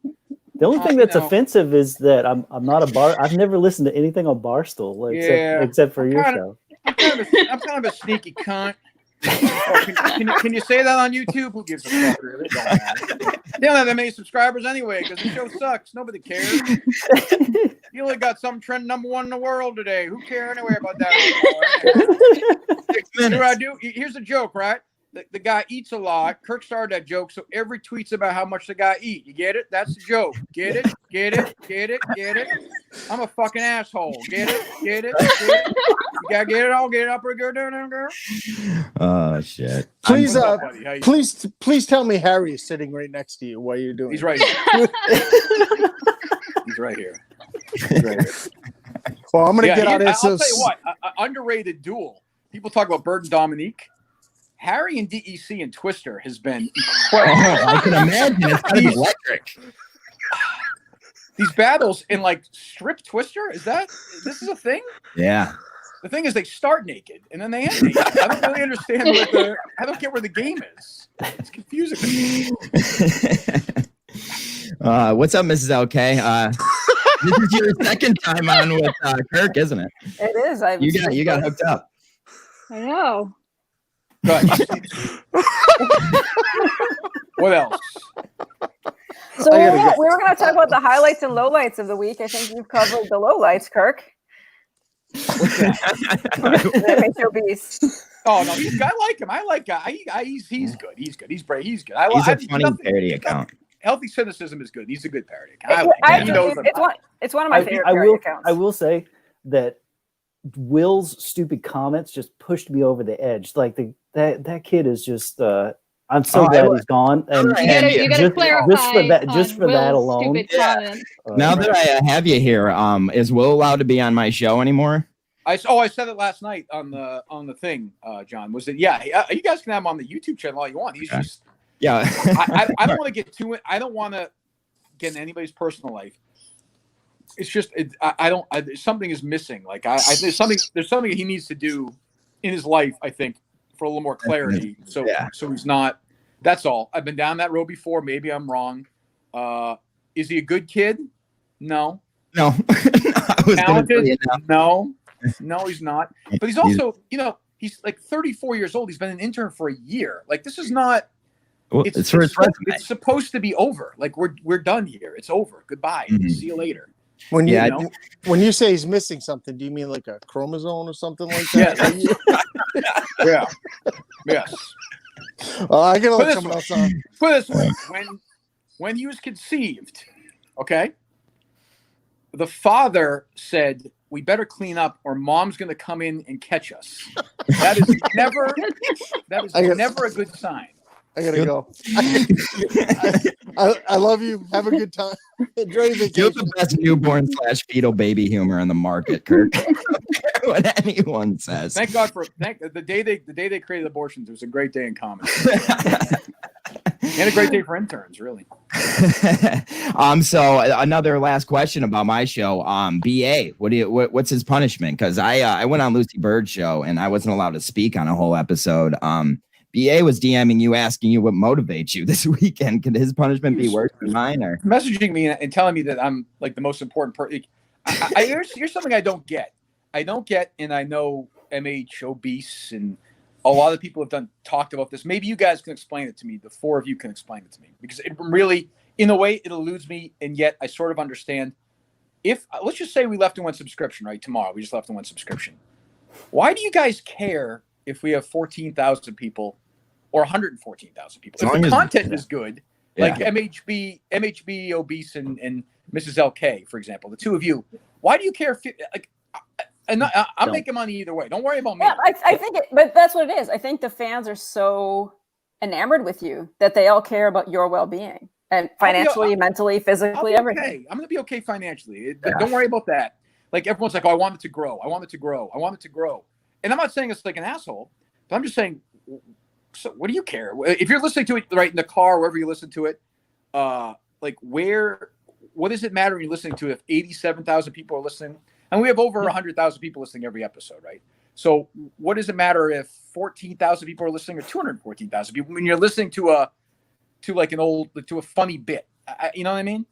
The only thing that's offensive is that I'm not a bar. I've never listened to anything on Barstool except for your show. I'm kind of a sneaky cunt. Can you say that on YouTube? Who gives a fuck? Really? It don't matter. They don't have that many subscribers anyway because the show sucks. Nobody cares. You only got some trend #1 in the world today. Who cares anyway about that? 6 minutes. Here's a joke, right? The guy eats a lot. Kirk started that joke, so every tweet's about how much the guy eat. You get it? That's the joke. Get it? Get it? Get it? Get it? I'm a fucking asshole. Get it? Get it? Get it? You gotta get it all. Get it up pretty good there, girl. Oh shit! Please tell me Harry is sitting right next to you while you're doing. He's right here. He's right here. He's right here. Well, I'm gonna get out of this. I'll tell you what. Underrated duel. People talk about Bird and Dominique. Harry and DEC and Twister has been incredible. I can imagine. It's kind of electric. These battles in like strip Twister, this is a thing? Yeah. The thing is they start naked and then they end naked. I don't really understand I don't get where the game is. It's confusing to me. What's up, Mrs. LK? This is your second time on with Kirk, isn't it? It is. You got hooked up. I know. What else? So we were going to talk about the highlights and lowlights of the week. I think you've covered the lowlights, Kirk. Oh no, I like him. I like guy. He's good. He's good. He's brave. He's good. He's a funny parody account. Healthy cynicism is good. He's a good parody account. It's one of my favorite parody accounts. I will say that Will's stupid comments just pushed me over the edge. Like that kid is just. I'm so glad he's gone. And you gotta clarify just for that alone. Now that I have you here, is Will allowed to be on my show anymore? I said it last night on the thing, John. Was it? Yeah, you guys can have him on the YouTube channel all you want. He's just. Yeah. I don't want to get too. I don't want to get in anybody's personal life. It's just something is missing. Like there's something he needs to do in his life. I think. For a little more clarity, so he's not. That's all. I've been down that road before. Maybe I'm wrong. Is he a good kid? No. Talented? No, he's not. But he's also, he's like 34 years old. He's been an intern for a year. Like this is not. Well, it's supposed to be over. Like we're done here. It's over. Goodbye. Mm-hmm. See you later. When you say he's missing something, do you mean like a chromosome or something like that? Yeah. Yes. I gotta let someone else on. Put it this way: when he was conceived, okay, the father said, "We better clean up, or Mom's going to come in and catch us." That is never a good sign. I gotta go. I love you. Have a good time. Enjoy your vacation. You're the best newborn / fetal baby humor in the market, Kirk. What anyone says. Thank God for the day they created abortions. It was a great day in comedy. And a great day for interns, really. So another last question about my show. BA, what's his punishment? Because I went on Lucy Bird's show and I wasn't allowed to speak on a whole episode. BA was DMing you, asking you what motivates you this weekend. Could his punishment be worse than mine? Or messaging me and telling me that I'm like the most important person. Here's something I don't get. And I know MH obese and a lot of people have talked about this. Maybe you guys can explain it to me. The four of you can explain it to me, because it really, in a way, it eludes me, and yet I sort of understand. If let's just say we left in one subscription, right? Tomorrow we just left in one subscription. Why do you guys care if we have 14,000 people or 114,000 people? If the content is good, like MHB obese and Mrs. LK, for example, the two of you, why do you care? I'm making money either way. Don't worry about me. Yeah, I think but that's what it is. I think the fans are so enamored with you that they all care about your well-being and financially, mentally, physically, everything. Okay. I'm going to be okay financially. Don't worry about that. Like everyone's like, oh, I want it to grow. I want it to grow. I want it to grow. And I'm not saying it's like an asshole, but I'm just saying, so what do you care? If you're listening to it right in the car, wherever you listen to it, what does it matter when you're listening to it if 87,000 people are listening? And we have over 100,000 people listening every episode, right? So what does it matter if 14,000 people are listening or 214,000 people when you're listening to a funny bit? You know what I mean?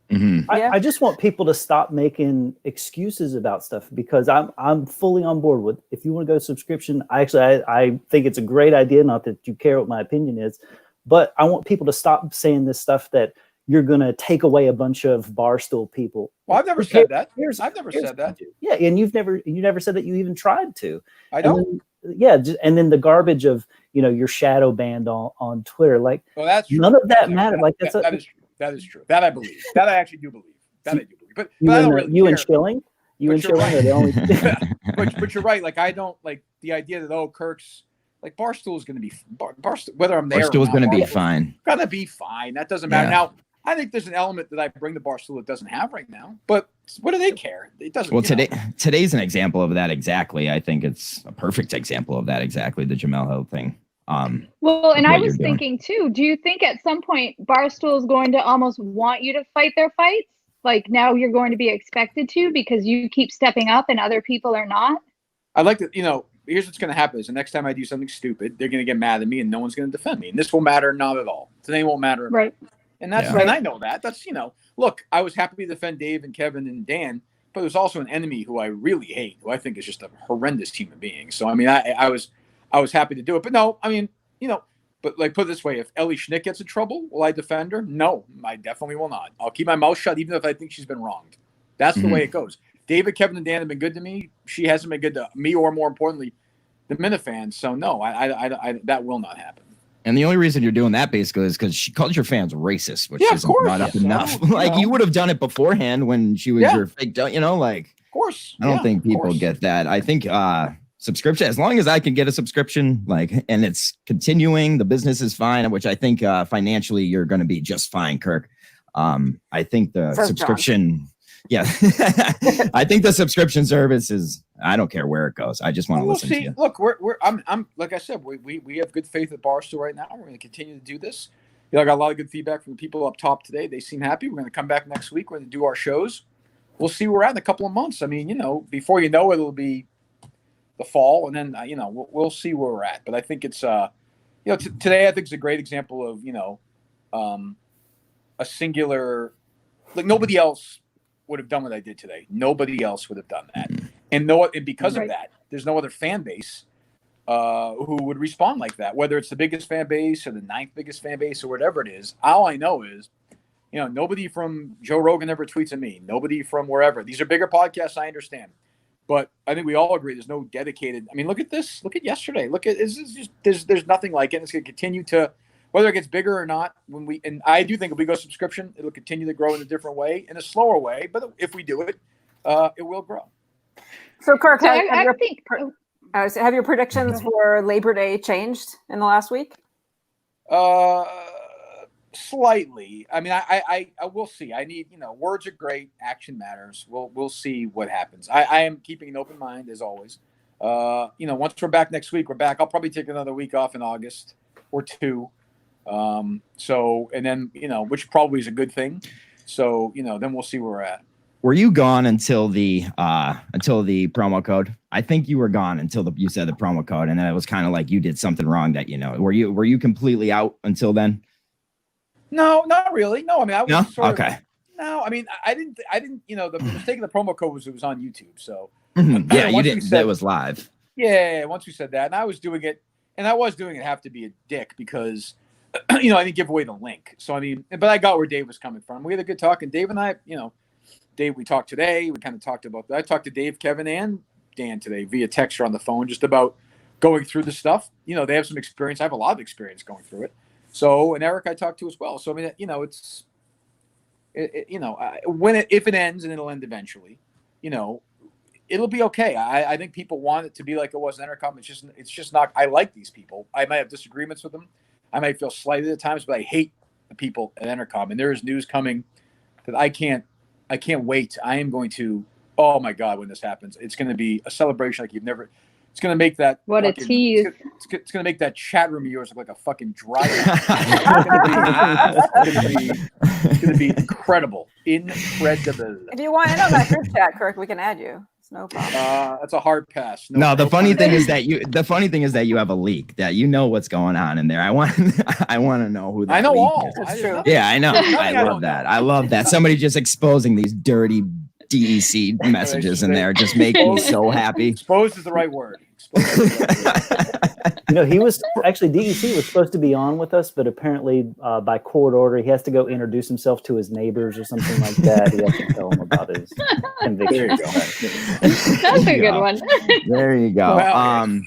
Mm-hmm. I just want people to stop making excuses about stuff, because I'm fully on board with, if you want to go subscription, I think it's a great idea. Not that you care what my opinion is, but I want people to stop saying this stuff that you're going to take away a bunch of Barstool people. Well, I've never said that. I've never said that. Yeah, and you never said that you even tried to. I don't. And then the garbage of your shadow banned on Twitter, like, well, that's true. None of that mattered. Like that is true. That is true. That I believe. That I actually do believe. That I do believe. But I don't really you care. And Schilling, are the only. but you're right. Like I don't like the idea that Kirk's. Like Barstool is going to be Barstool, whether I'm there. Barstool is going to be fine. Gonna be fine. That doesn't matter. Now, I think there's an element that I bring to Barstool that doesn't have right now. But what do they care? It doesn't. Well, today's an example of that exactly. I think it's a perfect example of that exactly. The Jamel Hill thing. Well, and I was thinking too. Do you think at some point Barstool is going to almost want you to fight their fights? Like now you're going to be expected to, because you keep stepping up and other people are not. I'd like to. Here's what's going to happen is the next time I do something stupid, they're going to get mad at me and no one's going to defend me. And this will matter not at all. Today won't matter. Right. And that's and I know that. That's, look, I was happy to defend Dave and Kevin and Dan, but there's also an enemy who I really hate, who I think is just a horrendous human being. So, I mean, I was happy to do it. But no, I mean, but like put it this way, if Ellie Schnitt gets in trouble, will I defend her? No, I definitely will not. I'll keep my mouth shut even if I think she's been wronged. That's the way it goes. David, Kevin, and Dan have been good to me. She hasn't been good to me, or more importantly, the Minifans. So no, I that will not happen. And the only reason you're doing that basically is because she called your fans racist, which isn't brought up enough. Like you would have done it beforehand when she was your fake, like. Of course. I don't think people get that. I think subscription, as long as I can get a subscription, like, and it's continuing, the business is fine, which I think financially you're going to be just fine, Kirk. I think the subscription. Yeah, I think the subscription service is. I don't care where it goes. I just want to listen to you. Look, I'm like I said, we have good faith at Barstool right now. We're going to continue to do this. I got a lot of good feedback from the people up top today. They seem happy. We're going to come back next week. We're going to do our shows. We'll see where we're at in a couple of months. I mean, before you know it, it'll be the fall, and then we'll see where we're at. But I think it's today I think is a great example of a singular, like nobody else would have done what I did today. Nobody else would have done that. And because of that, there's no other fan base who would respond like that, whether it's the biggest fan base or the 9th biggest fan base or whatever it is. All I know is, nobody from Joe Rogan ever tweets at me. Nobody from wherever. These are bigger podcasts, I understand. But I think we all agree there's no dedicated. I mean, look at this. Look at yesterday. Look at there's nothing like it. It's going to continue to, whether it gets bigger or not. And I do think if we go subscription, it'll continue to grow in a different way, in a slower way. But if we do it, it will grow. So, Kirk, have your predictions for Labor Day changed in the last week? Slightly. I mean, I will see. I need, words are great. Action matters. We'll see what happens. I am keeping an open mind as always. Once we're back next week, we're back. I'll probably take another week off in August or 2. And then, which probably is a good thing. So, then we'll see where we're at. Were you gone until the promo code? I think you were gone until you said the promo code, and then it was kind of like you did something wrong that were you completely out until then? No, not really. No, I mean I was okay. No, I mean I didn't. The mistake of the promo code was it was on YouTube. So yeah, you didn't. That was live. Yeah, once we said that, and I was doing it have to be a dick because I didn't give away the link. So I mean, but I got where Dave was coming from. We had a good talk, and Dave and I, Dave, we talked today. We kind of talked about that. I talked to Dave, Kevin, and Dan today via text or on the phone, just about going through the stuff. They have some experience. I have a lot of experience going through it. So, and Eric I talked to as well. So I mean, it's, if it ends, and it'll end eventually, it'll be okay. I think people want it to be like it was in Entercom. It's just not. I like these people. I might have disagreements with them. I might feel slighted at times, but I hate the people at Entercom. And there is news coming that I can't wait. I am going to. Oh my God, when this happens, it's going to be a celebration like you've never. It's going to make that. What a tease. It's going to make that chat room of yours look like a fucking dry. It's going to be incredible. Incredible. If you want in on that group chat, Kirk, we can add you. It's no problem. That's a hard pass. The funny thing is that you have a leak, that you know what's going on in there. I want to know who that I know leak all. is. That's true. Yeah, I know. I love that. I love that. Somebody just exposing these dirty DEC messages in there just make me so happy. Exposed is the right word. He was actually, DEC was supposed to be on with us, but apparently by court order, he has to go introduce himself to his neighbors or something like that. He has to tell them about his conviction. There you go. That's a good one. There you go. Well,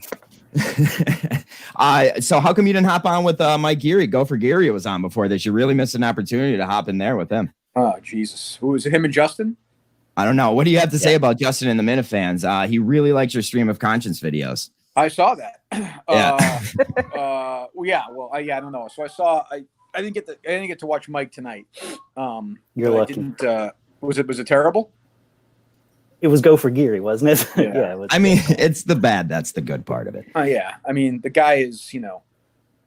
So how come you didn't hop on with Mike Geary? Go for Geary was on before this. You really missed an opportunity to hop in there with him. Oh, Jesus. Who was it, him and Justin? I don't know. What do you have to say about Justin and the Minifans? He really likes your stream of conscience videos. I saw that. Yeah. I don't know. So I didn't get to watch Mike tonight. You're lucky. Was it terrible? It was Go for Geary, wasn't it? Yeah. It was. I mean, it's the bad. That's the good part of it. Yeah. I mean, the guy is,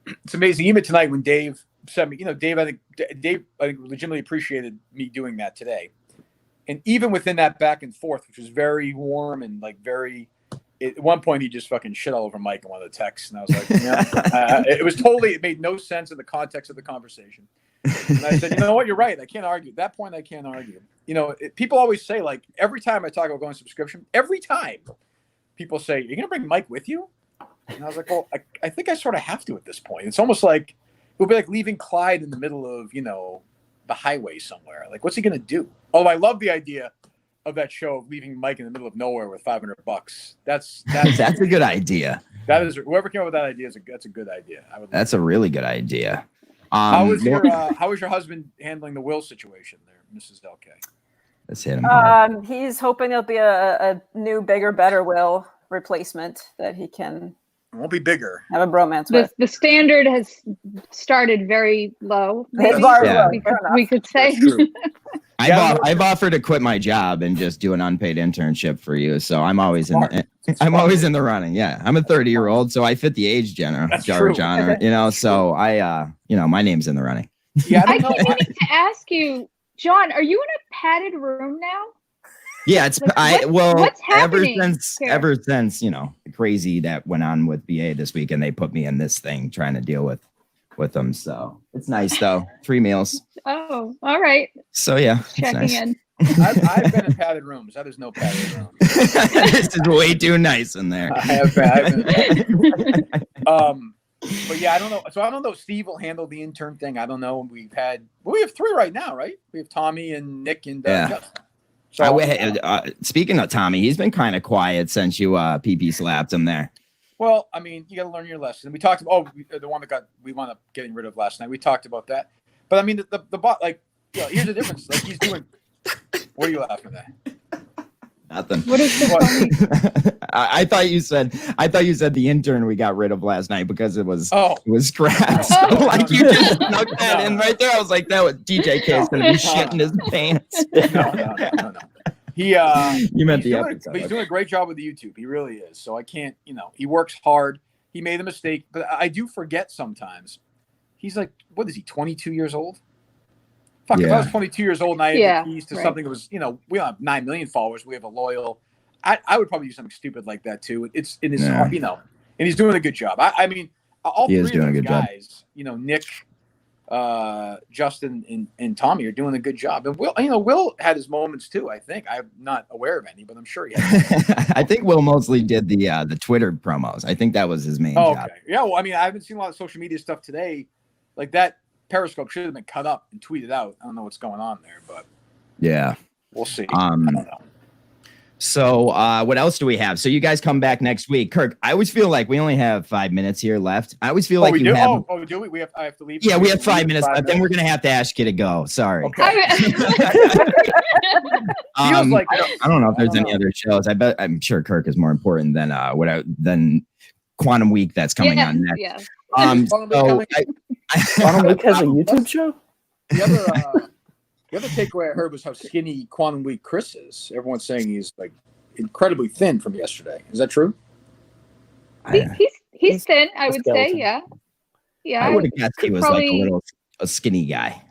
it's amazing. Even tonight when Dave sent me, Dave I think legitimately appreciated me doing that today. And even within that back and forth, which was very warm and like at one point he just fucking shit all over Mike in one of the texts. And I was like, it made no sense in the context of the conversation. And I said, you know what? You're right. I can't argue. At that point, I can't argue. People always say, like, every time I talk about going subscription, every time people say, you're going to bring Mike with you? And I was like, well, I think I sort of have to at this point. It's almost like, it would be like leaving Clyde in the middle of, the highway somewhere. Like, what's he going to do? Oh, I love the idea of that show of leaving Mike in the middle of nowhere with $500. That's a good idea. That is, whoever came up with that idea that's a good idea. That's a really good idea. How was your husband handling the will situation there, Mrs. Delkay? Let's hit him. He's hoping there'll be a new, bigger, better will replacement that he can. It won't be bigger. Have a bromance with. The standard has started very low. Maybe, we could say. I've offered to quit my job and just do an unpaid internship for you. So I'm always always in the running. Yeah. I'm a 30-year-old, so I fit the age genre. So my name's in the running. Yeah, I keep meaning to ask you, John, are you in a padded room now? Yeah, it's what's happening ever since the crazy that went on with BA this week, and they put me in this thing trying to deal with them. So it's nice though. 3 meals. Oh, all right. So yeah, checking in. I've been in padded rooms. That is no padded room. This is way too nice in there. I have been. But yeah, I don't know. So I don't know if Steve will handle the intern thing. I don't know. We have 3 right now, right? We have Tommy and Nick and Justin. So, speaking of Tommy, he's been kind of quiet since you PP slapped him there. Well, I mean, you got to learn your lesson. We talked about the one that we wound up getting rid of last night. We talked about that. But I mean, the bot, like, here's the difference. Like, he's doing. What are you laughing at? Nothing. What is the funny? I thought you said the intern we got rid of last night because it was scraps. Oh. Like you just snuck that in right there. I was like, that was DJK is gonna be shitting his pants. No. He you meant he's the doing, episode. but he's doing a great job with the YouTube. He really is. So I can't, he works hard. He made a mistake, but I do forget sometimes. He's like, what is he, 22 years old? Fuck, if I was 22 years old and I had the keys to something that was, we don't have 9 million followers. We have a loyal. I would probably do something stupid like that too. It's hard, and he's doing a good job. I mean, all three of those guys, Nick, Justin, and Tommy are doing a good job. And Will had his moments too. I think I'm not aware of any, but I'm sure he had. I think Will mostly did the Twitter promos. I think that was his main job. Okay. Yeah. Well, I mean, I haven't seen a lot of social media stuff today. Like that Periscope should have been cut up and tweeted out. I don't know what's going on there, but yeah, we'll see. I don't know. So what else do we have? So you guys come back next week. Kirk, I always feel like we only have 5 minutes here left. I always feel like we you do? have. Oh, do we? I have to leave. Yeah, we have 5 minutes left. Then we're gonna have to ask you to go. Sorry. Okay. I don't know if there's any other shows. I'm sure Kirk is more important than than Quantum Week that's coming on next. Yeah. So Quantum Week has a YouTube show. The other takeaway I heard was how skinny Quantum Week Chris is. Everyone's saying he's like incredibly thin from yesterday. Is that true? He's thin, I would say. Yeah. Yeah. I would have guessed he was probably like a skinny guy.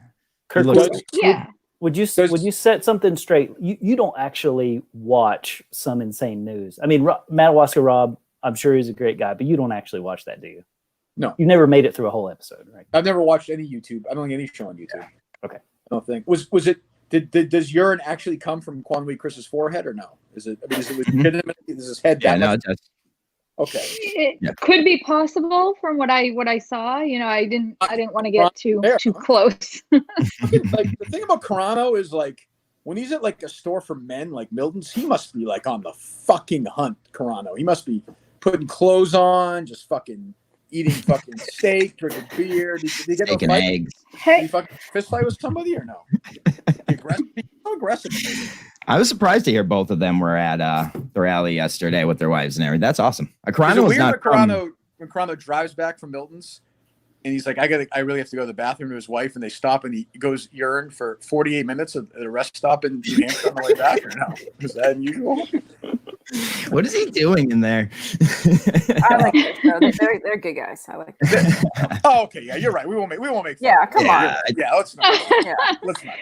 Kirk, yeah. Would you set something straight? You don't actually watch Some Insane News. I mean, Madawaska Rob, I'm sure he's a great guy, but you don't actually watch that, do you? No. You never made it through a whole episode, right? I've never watched any YouTube. I don't think any show on YouTube. Okay. I don't think. Was it? Does urine actually come from Quantum Week Chris's forehead or no? Is it legitimate? Is his head? Yeah, no, it does. Okay. It could be possible from what I saw. I didn't want to get too close. Like the thing about Carano is like when he's at like a store for men like Milton's, he must be like on the fucking hunt. Carano, he must be putting clothes on, just fucking eating fucking steak, drinking beer. Did you get steak and eggs? Did you fucking fist fight with somebody or no? So aggressive. I was surprised to hear both of them were at the rally yesterday with their wives and everything. That's awesome. Carano was not when Carano drives back from Milton's and he's like, I really have to go to the bathroom to his wife, and they stop and he goes urine for 48 minutes at a rest stop in New Hampshire on the way back, or no? Is that unusual? What is he doing in there? I like it. No, they're good guys. I like it. Oh, okay. Yeah, you're right. We won't make. Yeah, come on. Yeah, let's not. Yeah. Let's not.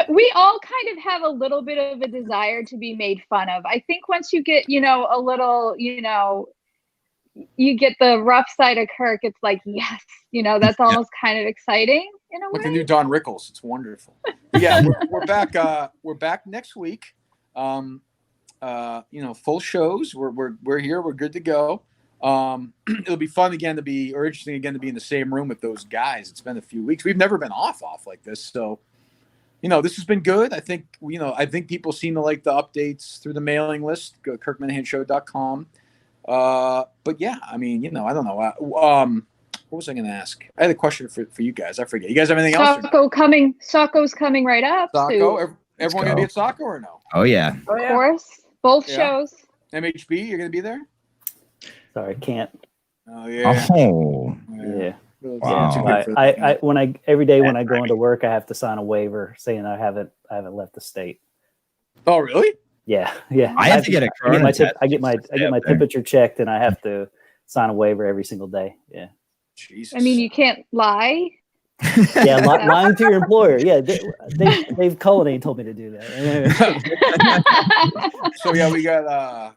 We all kind of have a little bit of a desire to be made fun of. I think once you get, a little, you get the rough side of Kirk, it's like, yes, that's almost kind of exciting in a way. Like the new Don Rickles. It's wonderful. Yeah, we're back. We're back next week. Full shows. We're here. We're good to go. It'll be fun again or interesting again to be in the same room with those guys. It's been a few weeks. We've never been off like this. So, this has been good. I think, I think people seem to like the updates through the mailing list. Go to kirkminahanshow.com. But yeah, I mean, I don't know. What was I going to ask? I had a question for you guys. I forget. You guys have anything else? Socco's coming right up. Socco? Everyone going to be at Socco or no? Oh, yeah. Of course. Both shows. MHB, you're going to be there? Sorry, can't. Oh, yeah. Oh. Yeah. Wow. I every day when I go into work, I have to sign a waiver saying I haven't left the state. Oh, really? Yeah. I have to get a corona test. I get my temperature checked, and I have to sign a waiver every single day. Yeah. Jesus. I mean, you can't lie. Yeah, lying to your employer. Yeah, Dave Cullinane told me to do that. So yeah, we got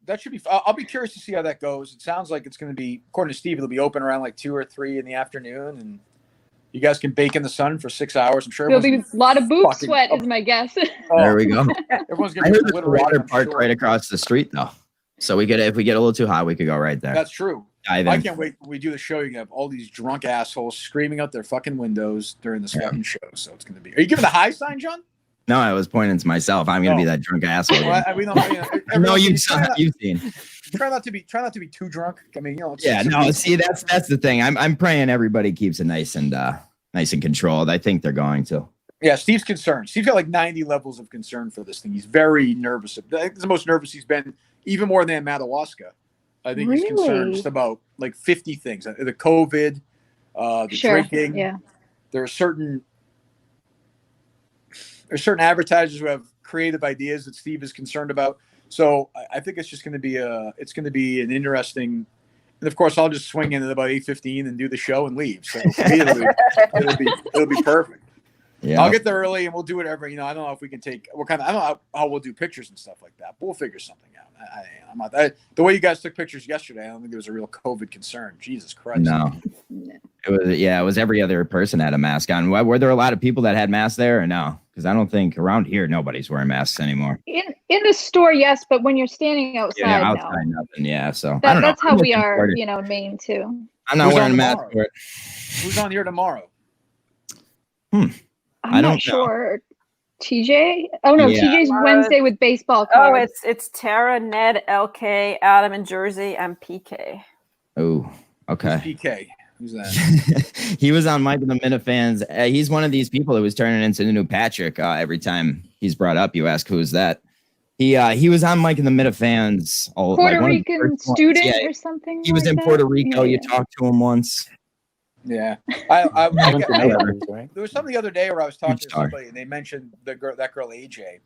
that should be. I'll be curious to see how that goes. It sounds like it's going to be, according to Steve, it'll be open around like 2 or 3 in the afternoon, and you guys can bake in the sun for 6 hours. I'm sure there'll be a lot of boob sweat, is my guess. There we go. Everyone's I heard there's a water park right across the street though, so if we get a little too hot, we could go right there. That's true. I can't wait when we do the show. You can have all these drunk assholes screaming out their fucking windows during this fucking show. So it's going to be. Are you giving the high sign, John? No, I was pointing to myself. I'm going to be that drunk asshole. Well, we don't. No, you've seen. Try not to be too drunk. I mean, See, that's the thing. I'm praying everybody keeps it nice and controlled. I think they're going to. Yeah, Steve's concerned. Steve's got like 90 levels of concern for this thing. He's very nervous. I think it's the most nervous he's been, even more than Madawaska. I think he's concerned just about like 50 things. The COVID, the drinking. Yeah. There are certain advertisers who have creative ideas that Steve is concerned about. So I think it's just going to be an interesting. And of course, I'll just swing in at about 8:15 and do the show and leave. So for me, it'll be perfect. Yeah. I'll get there early and we'll do whatever. I don't know if we can take I don't know how we'll do pictures and stuff like that, but we'll figure something out. I'm not the way you guys took pictures yesterday. I don't think there was a real COVID concern. Jesus Christ. No, it was every other person had a mask on. Were there a lot of people that had masks there or no? Because I don't think around here nobody's wearing masks anymore. In the store, yes, but when you're standing outside, outside no. Nothing. Yeah, so I don't know. That's how we are, in Maine too. I'm not wearing a mask for it. Who's on here tomorrow? I'm not sure. TJ? Oh no, TJ's Wednesday with baseball cards. Oh, it's Tara, Ned, LK, Adam in Jersey, and PK. Oh, okay. PK. Who's that? He was on Mike and the Minifans. He's one of these people who was turning into the new Patrick. Every time he's brought up, you ask who's that. He was on Mike and the Minifans. Puerto Rican student or something. He was in Puerto Rico. You talked to him once. Yeah, there was something the other day where I was talking to somebody and they mentioned that girl AJ,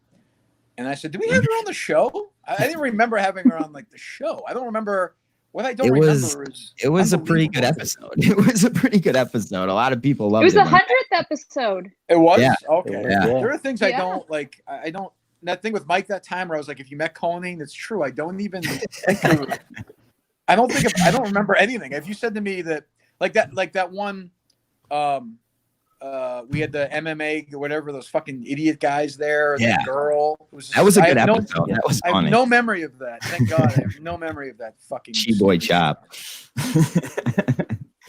and I said, "Do we have her on the show?" I didn't remember having her on like the show. I don't remember. What I don't remember is it was a pretty good episode. It was a pretty good episode. A lot of people loved it. It was the 100th episode. It was? Yeah. Okay. Yeah. There are things I don't like. I don't. That thing with Mike that time where I was like, if you met Koning, that's true. I don't even think I don't remember anything. If you said to me that like that one we had the MMA whatever, those fucking idiot guys there, the girl. That was a good episode. That was funny. I have no memory of that. Thank God. I have no memory of that fucking Boy Chop.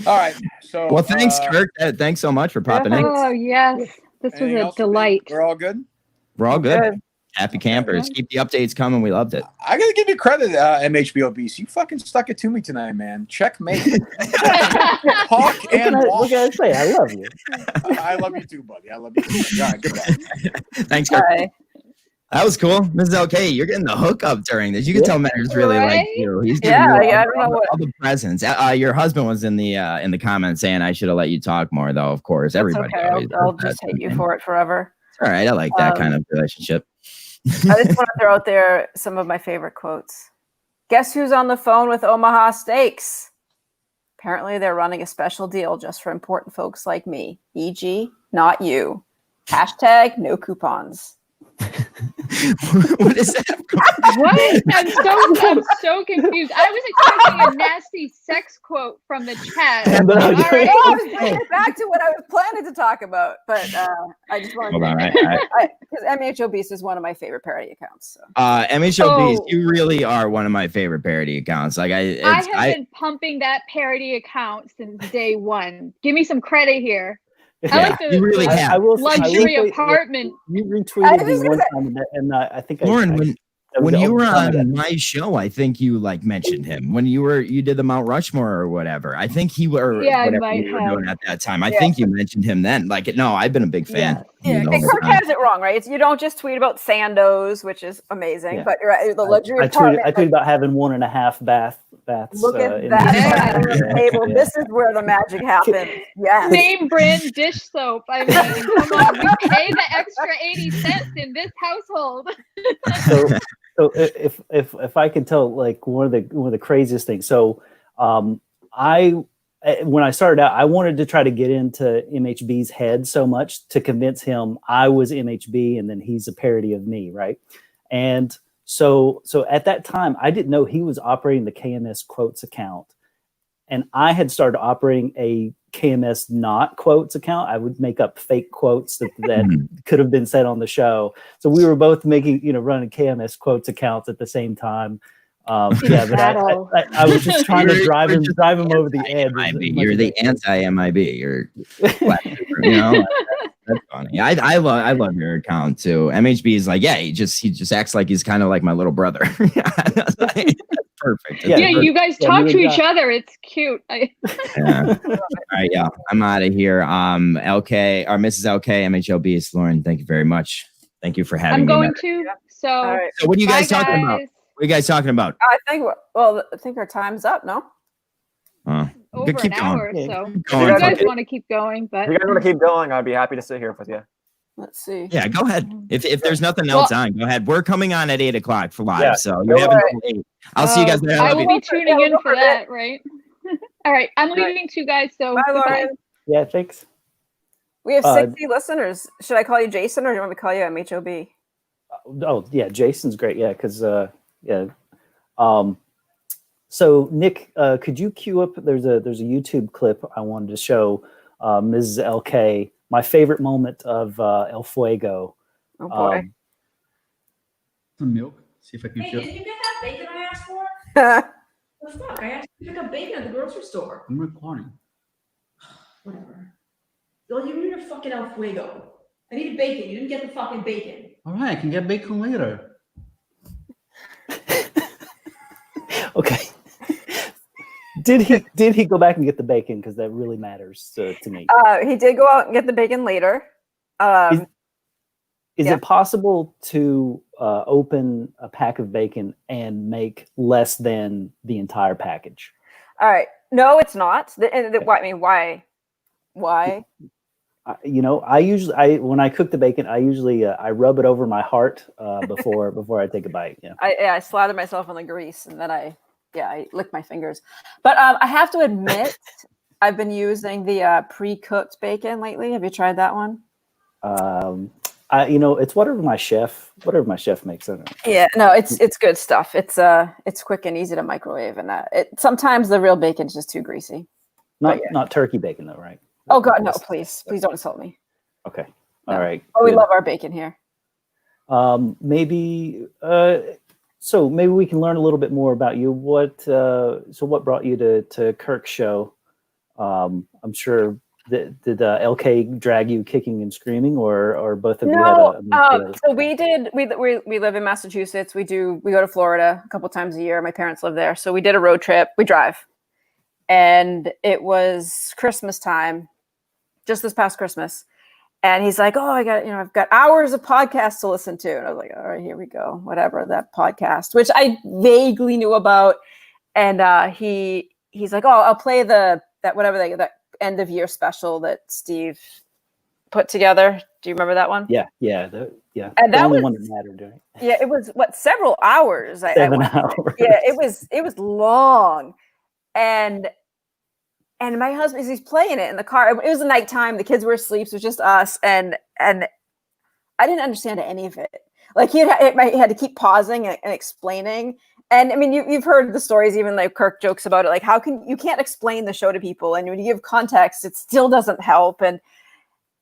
All right. So well, thanks, Kirk. Thanks so much for popping in. Oh yes. This was a delight. We're all good? We're all good. Happy campers. Keep the updates coming. We loved it. I gotta give you credit, MHBOBs. You fucking stuck it to me tonight, man. Checkmate. Talk and walk. What can I say? I love you. I love you too, buddy. I love you too. All right, goodbye. Thanks, Kirk. That was cool. Mrs. LK, you're getting the hookup during this. You can tell Matters really like you. He's giving you all the presents. Your husband was in the comments saying I should have let you talk more, though. Of course, everybody. Okay. I'll just hate you for it forever. All right, I like that kind of relationship. I just want to throw out there some of my favorite quotes. Guess who's on the phone with Omaha Steaks? Apparently, they're running a special deal just for important folks like me, e.g., not you. # no coupons. What is that? What? I'm so confused. I was expecting a nasty sex quote from the chat. All right, I was bringing it back to what I was planning to talk about, but I just wanted to because MHOBs is one of my favorite parody accounts. So. MHOBs, you really are one of my favorite parody accounts. Like I have been pumping that parody account since day one. Give me some credit here. I like the really luxury apartment. You retweeted me one time, and I think Lauren, when you were on my show, I think you like mentioned him when you did the Mount Rushmore or whatever. I think he were whatever you were doing at that time. I think you mentioned him then. Like, no, I've been a big fan. Yeah, Kirk has it wrong, right? You don't just tweet about Sandos, which is amazing, but you're right. The luxury apartment. I tweeted about having 1.5 baths. Look at that on the table. This is where the magic happens. Yeah. Name brand dish soap. I mean, come on, we pay the extra 80 cents in this household. So if I can tell, like one of the craziest things. So when I started out, I wanted to try to get into MHB's head so much to convince him I was MHB and then he's a parody of me, right? And so at that time, I didn't know he was operating the KMS quotes account, and I had started operating a KMS not quotes account. I would make up fake quotes that could have been said on the show. So we were both making, running KMS quotes accounts at the same time. But I was just trying to drive him over the edge. You're the anti-MIB. You're, that's funny. I love your account too. MHB is like, he just acts like he's kind of like my little brother. That's perfect. Yeah, Yeah, you guys talk me to and each other. It's cute. Yeah. All right, yeah, I'm out of here. LK or Mrs. LK, MHLB, Lauren, thank you very much. Thank you for having I'm me. going to. So, All right. So what are you guys bye, talking about? guys. What are you guys talking about? I think our time's up. No. Over keep an hour or going. so. Keep If going. you guys Okay. want to keep going, but If you guys want to keep going, I'd be happy to sit here with you. Let's see. Yeah, go ahead. If there's nothing else on, go ahead. We're coming on at 8 o'clock for live, Yeah. so you have until 8. I'll see you guys later. I will be tuning in for it. that, right? All right, I'm leaving too, guys. So Bye, goodbye. Lauren. Yeah, thanks. We have 60 listeners. Should I call you Jason or do you want me to call you MHOB? Oh yeah, Jason's great. Yeah, because yeah. So Nick, could you queue up? There's a YouTube clip I wanted to show Mrs. LK. My favorite moment of El Fuego. Oh boy. Some milk. See if I can Hey, show. didn't you get that bacon I asked for? The fuck? I asked you to pick up bacon at the grocery store. I'm recording. Whatever. Well, you need a fucking El Fuego. I needed bacon. You didn't get the fucking bacon. All right, I can get bacon later. Okay. Did he go back and get the bacon? Because that really matters to me. He did go out and get the bacon later. Is it possible to open a pack of bacon and make less than the entire package? All right. No, it's not. I mean, why? Why? I usually when I cook the bacon, I usually I rub it over my heart before I take a bite. Yeah. I slather myself on the grease and then I lick my fingers. But I have to admit, I've been using the pre-cooked bacon lately. Have you tried that one? It's whatever my chef makes. I don't know. Yeah, no, it's good stuff. It's quick and easy to microwave, and sometimes the real bacon's just too greasy. Not turkey bacon though, right? Oh God, no! Please don't insult me. Okay, No. all right. Oh, we love our bacon here. Maybe we can learn a little bit more about you. What brought you to Kirk's show? I'm sure. Did LK drag you kicking and screaming, or both of you had a so we did. We live in Massachusetts. We go to Florida a couple times a year. My parents live there, so we did a road trip. We drive, and it was Christmas time, just this past Christmas. And he's like, "Oh, I've got hours of podcasts to listen to." And I was like, "All right, here we go. Whatever that podcast," which I vaguely knew about. And he's like, "Oh, I'll play that end of year special that Steve put together." Do you remember that one? Yeah. And that only was one that mattered, right? Yeah, it was several hours. 7 hours. Yeah, it was long, and my husband, he's playing it in the car. It was the nighttime. The kids were asleep. So it was just us, and I didn't understand any of it. Like he had to keep pausing and explaining. And I mean, you've heard the stories, even like Kirk jokes about it. Like, you can't explain the show to people, and when you give context, it still doesn't help. And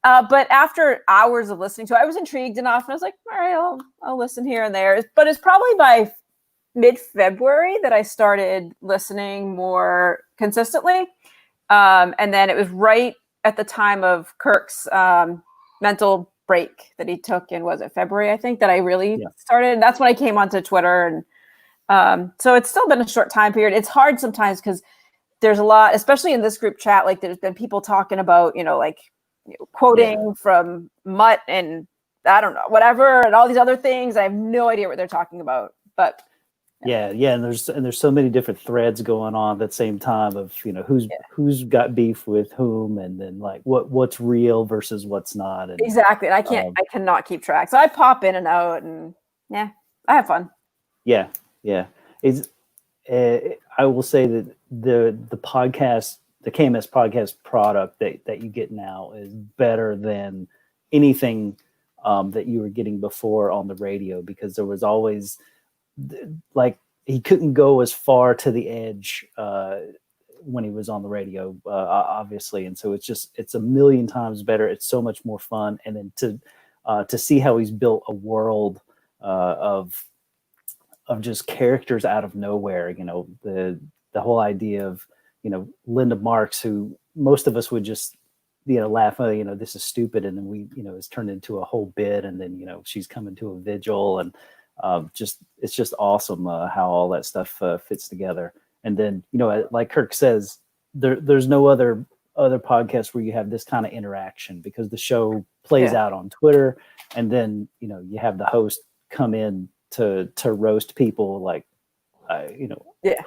but after hours of listening to it, I was intrigued enough, and I was like, all right, I'll listen here and there. But it's probably by mid-February that I started listening more consistently. And then it was right at the time of Kirk's mental break that he took in, was it February, I think, that I really started. And that's when I came onto Twitter. And so it's still been a short time period. It's hard sometimes because there's a lot, especially in this group chat, like there's been people talking about, quoting from Mutt and I don't know, whatever, and all these other things. I have no idea what they're talking about, but yeah. And there's so many different threads going on at the same time of, who's got beef with whom, and then like what's real versus what's not. And, exactly. And I cannot keep track. So I pop in and out, and I have fun. Yeah. I will say that the podcast, the KMS podcast product that you get now is better than anything that you were getting before on the radio, because there was always like he couldn't go as far to the edge when he was on the radio, obviously, and so it's a million times better. It's so much more fun, and then to see how he's built a world of just characters out of nowhere. The whole idea of Linda Marks, who most of us would just laugh, this is stupid, and then we it's turned into a whole bit, and then she's coming to a vigil, and It's just awesome how all that stuff fits together. And then, like Kirk says, there's no other podcast where you have this kind of interaction, because the show plays out on Twitter, and then you have the host come in to roast people like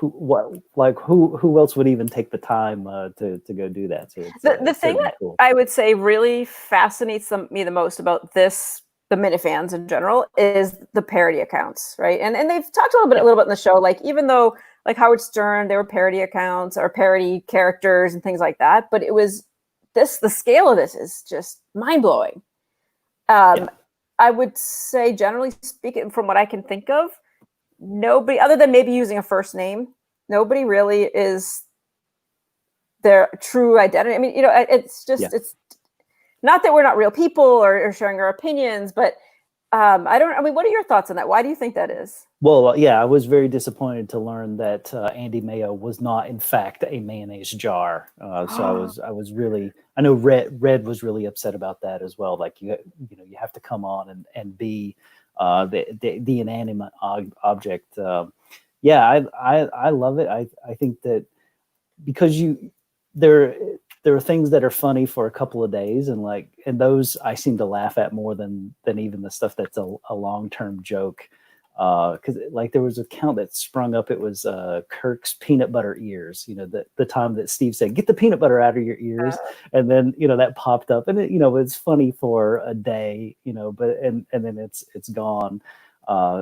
who else would even take the time to go do that? So it's, the thing that cool. I would say really fascinates me the most about this, the Minifans in general, is the parody accounts, right? And they've talked a little bit in the show, like even though like Howard Stern, there were parody accounts or parody characters and things like that, but it was the scale of this is just mind blowing. I would say, generally speaking, from what I can think of, nobody, other than maybe using a first name, nobody really is their true identity. I mean, it's just, it's not that we're not real people or sharing our opinions, but what are your thoughts on that? Why do you think that is? Well, I was very disappointed to learn that Andy Mayo was not, in fact, a mayonnaise jar. So I was really, I know Red was really upset about that as well. Like you have to come on and be the inanimate object. I love it. I think that because there are things that are funny for a couple of days, and those I seem to laugh at more than even the stuff that's a long-term joke. Because there was an account that sprung up. It was Kirk's peanut butter ears. The time that Steve said, "Get the peanut butter out of your ears," and then that popped up, and it's funny for a day, but and then it's gone.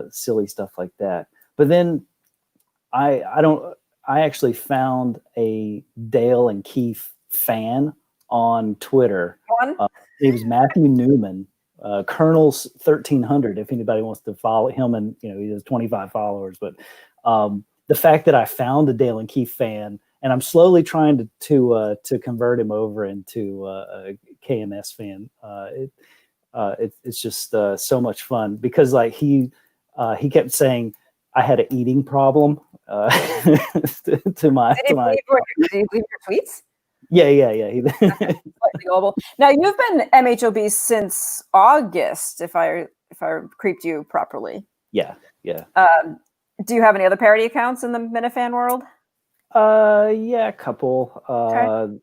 Silly stuff like that. But then I actually found a Dale and Keith fan on Twitter. It was Matthew Newman. Colonel's 1300, if anybody wants to follow him, and he has 25 followers. But the fact that I found a Dale and Keith fan, and I'm slowly trying to convert him over into a KMS fan. It's just so much fun, because he kept saying I had an eating problem to my. Did he leave your tweets? Yeah. Now you've been MHOB since August, if I creeped you properly. Yeah. Do you have any other parody accounts in the Minifan world? A couple. Okay.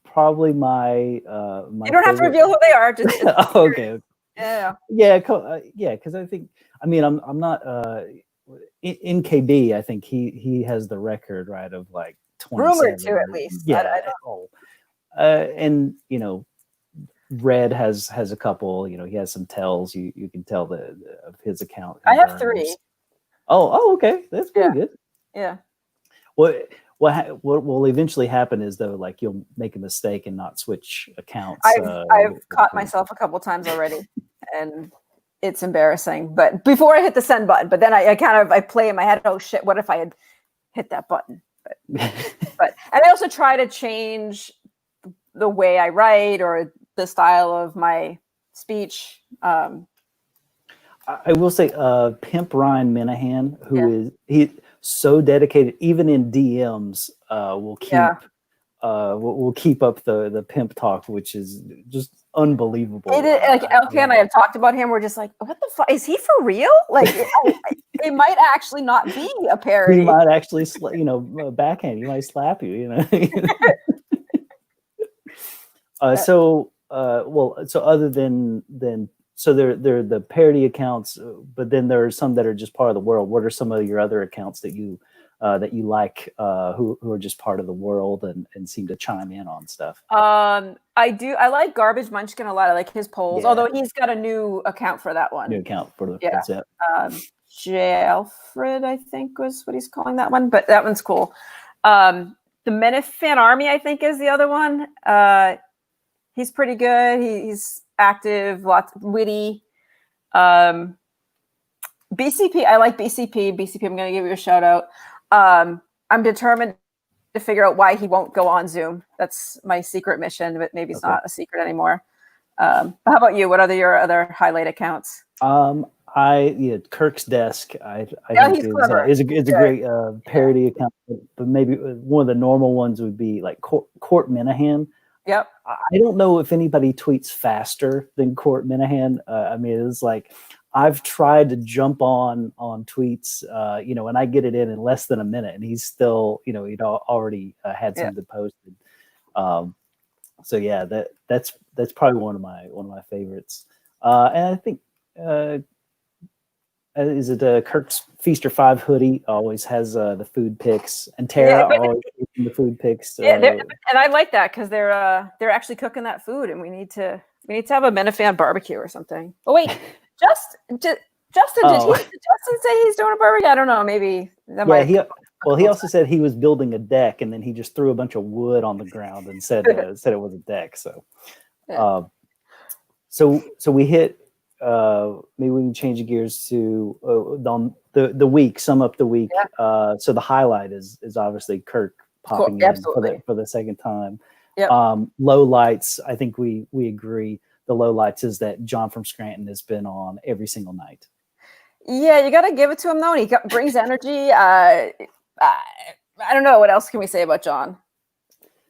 Probably my you don't have to reveal who they are. Just okay. Yeah. Because I think I'm not in KB. I think he has the record, right, of 27. Rumored to, at least. Yeah. And Red has a couple. He has some tells. You can tell of his account. I have 3. Oh, okay, that's pretty good. Yeah. What will eventually happen is, though, you'll make a mistake and not switch accounts. I've caught myself a couple times already, and it's embarrassing. But before I hit the send button, but then I play in my head, oh shit, what if I had hit that button? But and I also try to change the way I write or the style of my speech. I will say, Pimp Ryan Minahan, he's so dedicated, even in DMs, will keep up the pimp talk, which is just unbelievable. Elke and I have talked about him. We're just like, what the fuck? Is he for real? It might actually not be a parody. He might actually, backhand. He might slap you. So other than they're the parody accounts, but then there are some that are just part of the world. What are some of your other accounts that you like, who are just part of the world and seem to chime in on stuff? I like Garbage Munchkin a lot. I like his polls, although he's got a new account for that one. New account for the J. Alfred, I think was what he's calling that one, but that one's cool. The Minifan Army, I think, is the other one. He's pretty good. He's active, lots witty. BCP, I like BCP. BCP, I'm going to give you a shout out. I'm determined to figure out why he won't go on Zoom. That's my secret mission, but maybe it's not a secret anymore. How about you? What are your other highlight accounts? Kirk's Desk. I think is a great parody account, but maybe one of the normal ones would be like Court Minahan. Yep. I don't know if anybody tweets faster than Court Minahan. It's I've tried to jump on tweets, and I get it in less than a minute, and he's still, he'd already had something posted. So yeah, that's probably one of my favorites. And I think is it Kirk's Feaster 5 hoodie always has the food pics, and Tara always the food pics. And I like that because they're actually cooking that food, and we need to have a Minifan barbecue or something. Oh wait, Justin, did Justin say he's doing a barbecue? I don't know. Maybe that might. He also said he was building a deck, and then he just threw a bunch of wood on the ground and said it was a deck. So, so we hit. Maybe we can change gears to on the week. Sum up the week. Yeah. So the highlight is obviously Kirk popping in for the second time. Yep. Low lights. I think we agree. The low lights is that John from Scranton has been on every single night. Yeah, you got to give it to him though. And he brings energy. I don't know. What else can we say about John?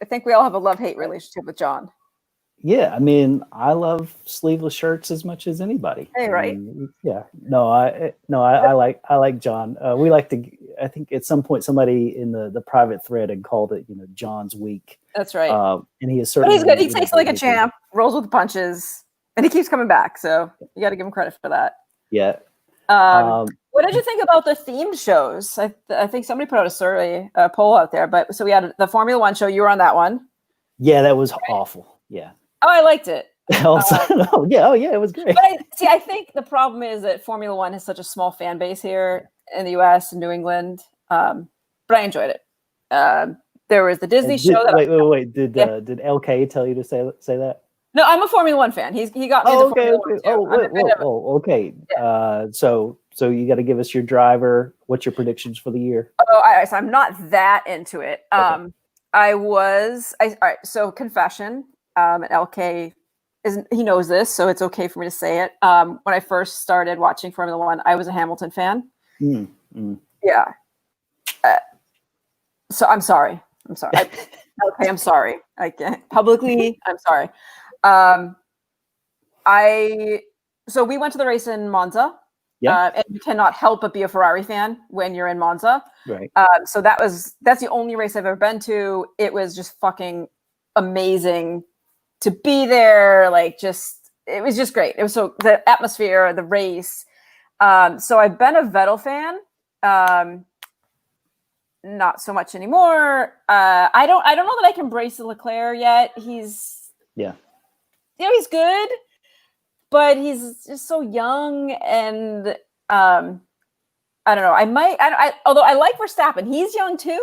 I think we all have a love-hate relationship with John. Yeah, I mean, I love sleeveless shirts as much as anybody. Hey, right? I like John. We like to. I think at some point somebody in the private thread had called it, John's week. That's right. And he is certainly. But he's good. He takes like a champ, rolls with the punches, and he keeps coming back. So you got to give him credit for that. Yeah. What did you think about the themed shows? I think somebody put out a survey, poll out there. But so we had the Formula One show. You were on that one. Yeah, that was awful. Yeah. Oh, I liked it. It was great. But I think the problem is that Formula One has such a small fan base here in the U.S. and New England. But I enjoyed it. There was the Disney show. Wait. Did LK tell you to say that? No, I'm a Formula One fan. He got me into Formula One too. Okay. Yeah. So you got to give us your driver. What's your predictions for the year? Oh, so I'm not that into it. Okay. All right. So confession. And LK he knows this, so it's okay for me to say it. When I first started watching Formula One, I was a Hamilton fan. Yeah. So I'm sorry. Okay, I'm sorry. I can't publicly. I'm sorry. So we went to the race in Monza. Yeah. And you cannot help but be a Ferrari fan when you're in Monza. Right. So that's the only race I've ever been to. It was just fucking amazing to be there. It was just great. It was so the atmosphere, the race. So I've been a Vettel fan. Not so much anymore. I don't know that I can embrace the Leclerc yet. He's he's good, but he's just so young, and I don't know. Although I like Verstappen, he's young too,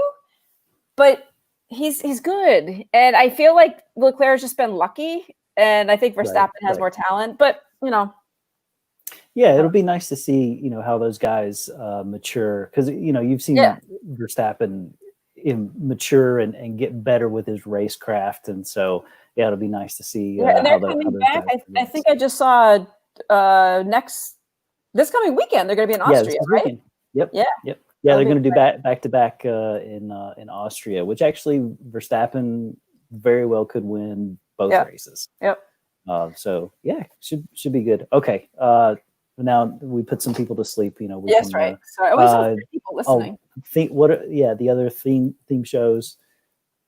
but he's good, and I feel like Leclerc's just been lucky, and I think Verstappen has more talent, but Yeah, it'll be nice to see, how those guys mature, because you've seen Verstappen mature and get better with his racecraft, and so it'll be nice to see. And they're coming back. I think I just saw this coming weekend they're going to be in Austria, right? Weekend. Yep. Yeah. Yep. Yeah, they're going to do back to back in Austria, which actually Verstappen very well could win both races. Yep. So yeah, should be good. Okay. Now we put some people to sleep. We right. So I always have people listening. The other theme shows.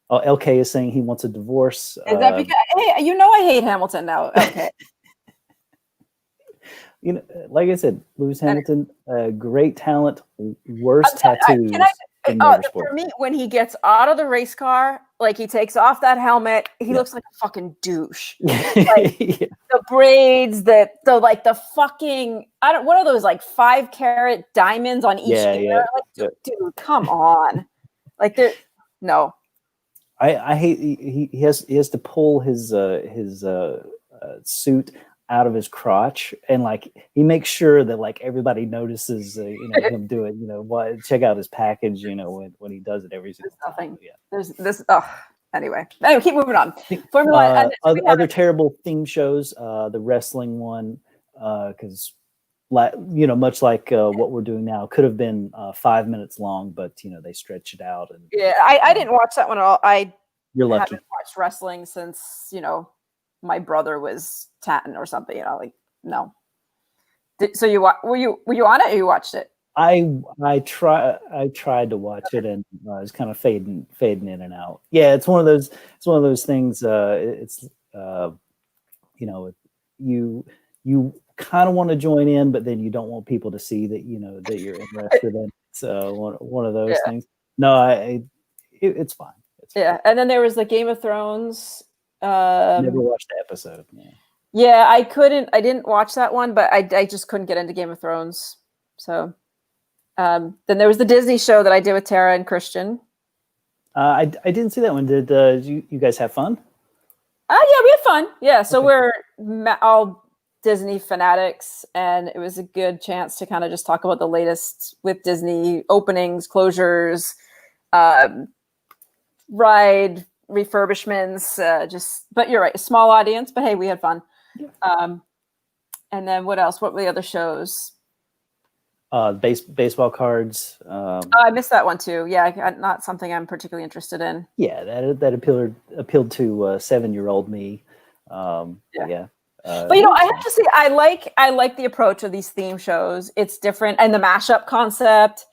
Oh, LK is saying he wants a divorce. Is that because I hate Hamilton now? Okay. Like I said, Lewis Hamilton, great talent, worst tattoos in motorsport. For me, when he gets out of the race car, like he takes off that helmet, he looks like a fucking douche. The braids, the fucking what are those 5-carat diamonds on each ear? Dude, come on. No. I hate he has to pull his suit out of his crotch, and he makes sure that everybody notices him do it. Check out his package when he does it every single time. There's this anyway keep moving on. Formula other terrible theme shows, the wrestling one, because much like what we're doing now, could have been 5 minutes long, but they stretch it out. And I didn't watch that one at all. You're lucky. Haven't watched wrestling since my brother was 10 or something. No, So were you on it or you watched it? I tried to watch it and I was kind of fading in and out. Yeah, it's one of those things. It's you know, you kind of want to join in, but then you don't want people to see that that you're interested in. So one of those things. No, it's fine. Yeah, and then there was the Game of Thrones. Never watched the episode. Yeah, I didn't watch that one, but I just couldn't get into Game of Thrones. So then there was the Disney show that I did with Tara and Christian. I didn't see that one. Did you guys have fun? Yeah, we had fun. Yeah, so we're all Disney fanatics, and it was a good chance to kind of just talk about the latest with Disney openings, closures, ride refurbishments. But you're right, a small audience, but hey, we had fun. Yeah. And then what else? What were the other shows? Baseball cards. I missed that one too. Yeah, not something I'm particularly interested in. Yeah, that appealed to 7-year-old me. Yeah. But I have to say, I like the approach of these theme shows. It's different, and the mashup concept.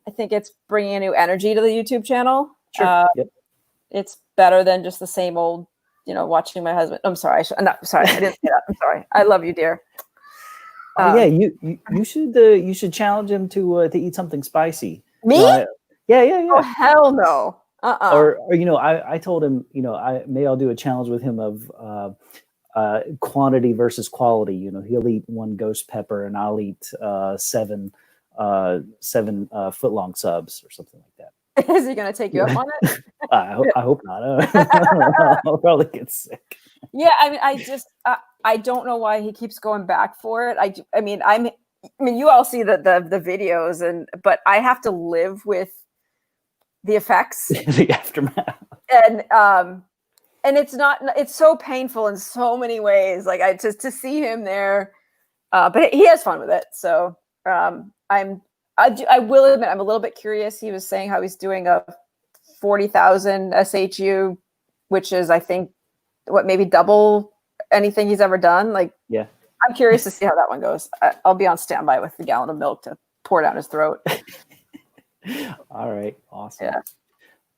I think it's bringing a new energy to the YouTube channel. Sure. Yep. It's better than just the same old, watching my husband. I'm sorry. Sorry, I didn't say that. I'm sorry. I love you, dear. Yeah, you should challenge him to eat something spicy. Me? Yeah. Oh hell no. Or I told him I'll do a challenge with him of quantity versus quality. He'll eat 1 ghost pepper and I'll eat 7 foot-long subs or something like that. Is he going to take you up on it? I hope not. I'll probably get sick. Yeah, I mean, I don't know why he keeps going back for it. I mean, you all see the videos, but I have to live with the effects, the aftermath, and it's so painful in so many ways. Like to see him there, but he has fun with it. So I will admit I'm a little bit curious. He was saying how he's doing a 40,000 SHU, which is I think maybe double anything he's ever done. Like, yeah, I'm curious to see how that one goes. I'll be on standby with the gallon of milk to pour down his throat. All right, awesome. Yeah.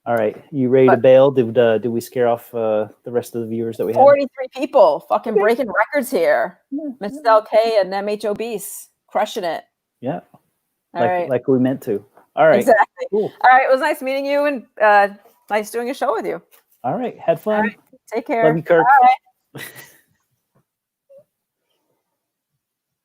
All right, you ready to bail? Did we scare off the rest of the viewers that we had? 43 people, fucking breaking records here. Mrs. LK and MH Obese, crushing it. Yeah, right. Like we meant to. All right, exactly. Cool. All right, it was nice meeting you and nice doing a show with you. All right, had fun. All right, take care. Love you, Kirk. Bye.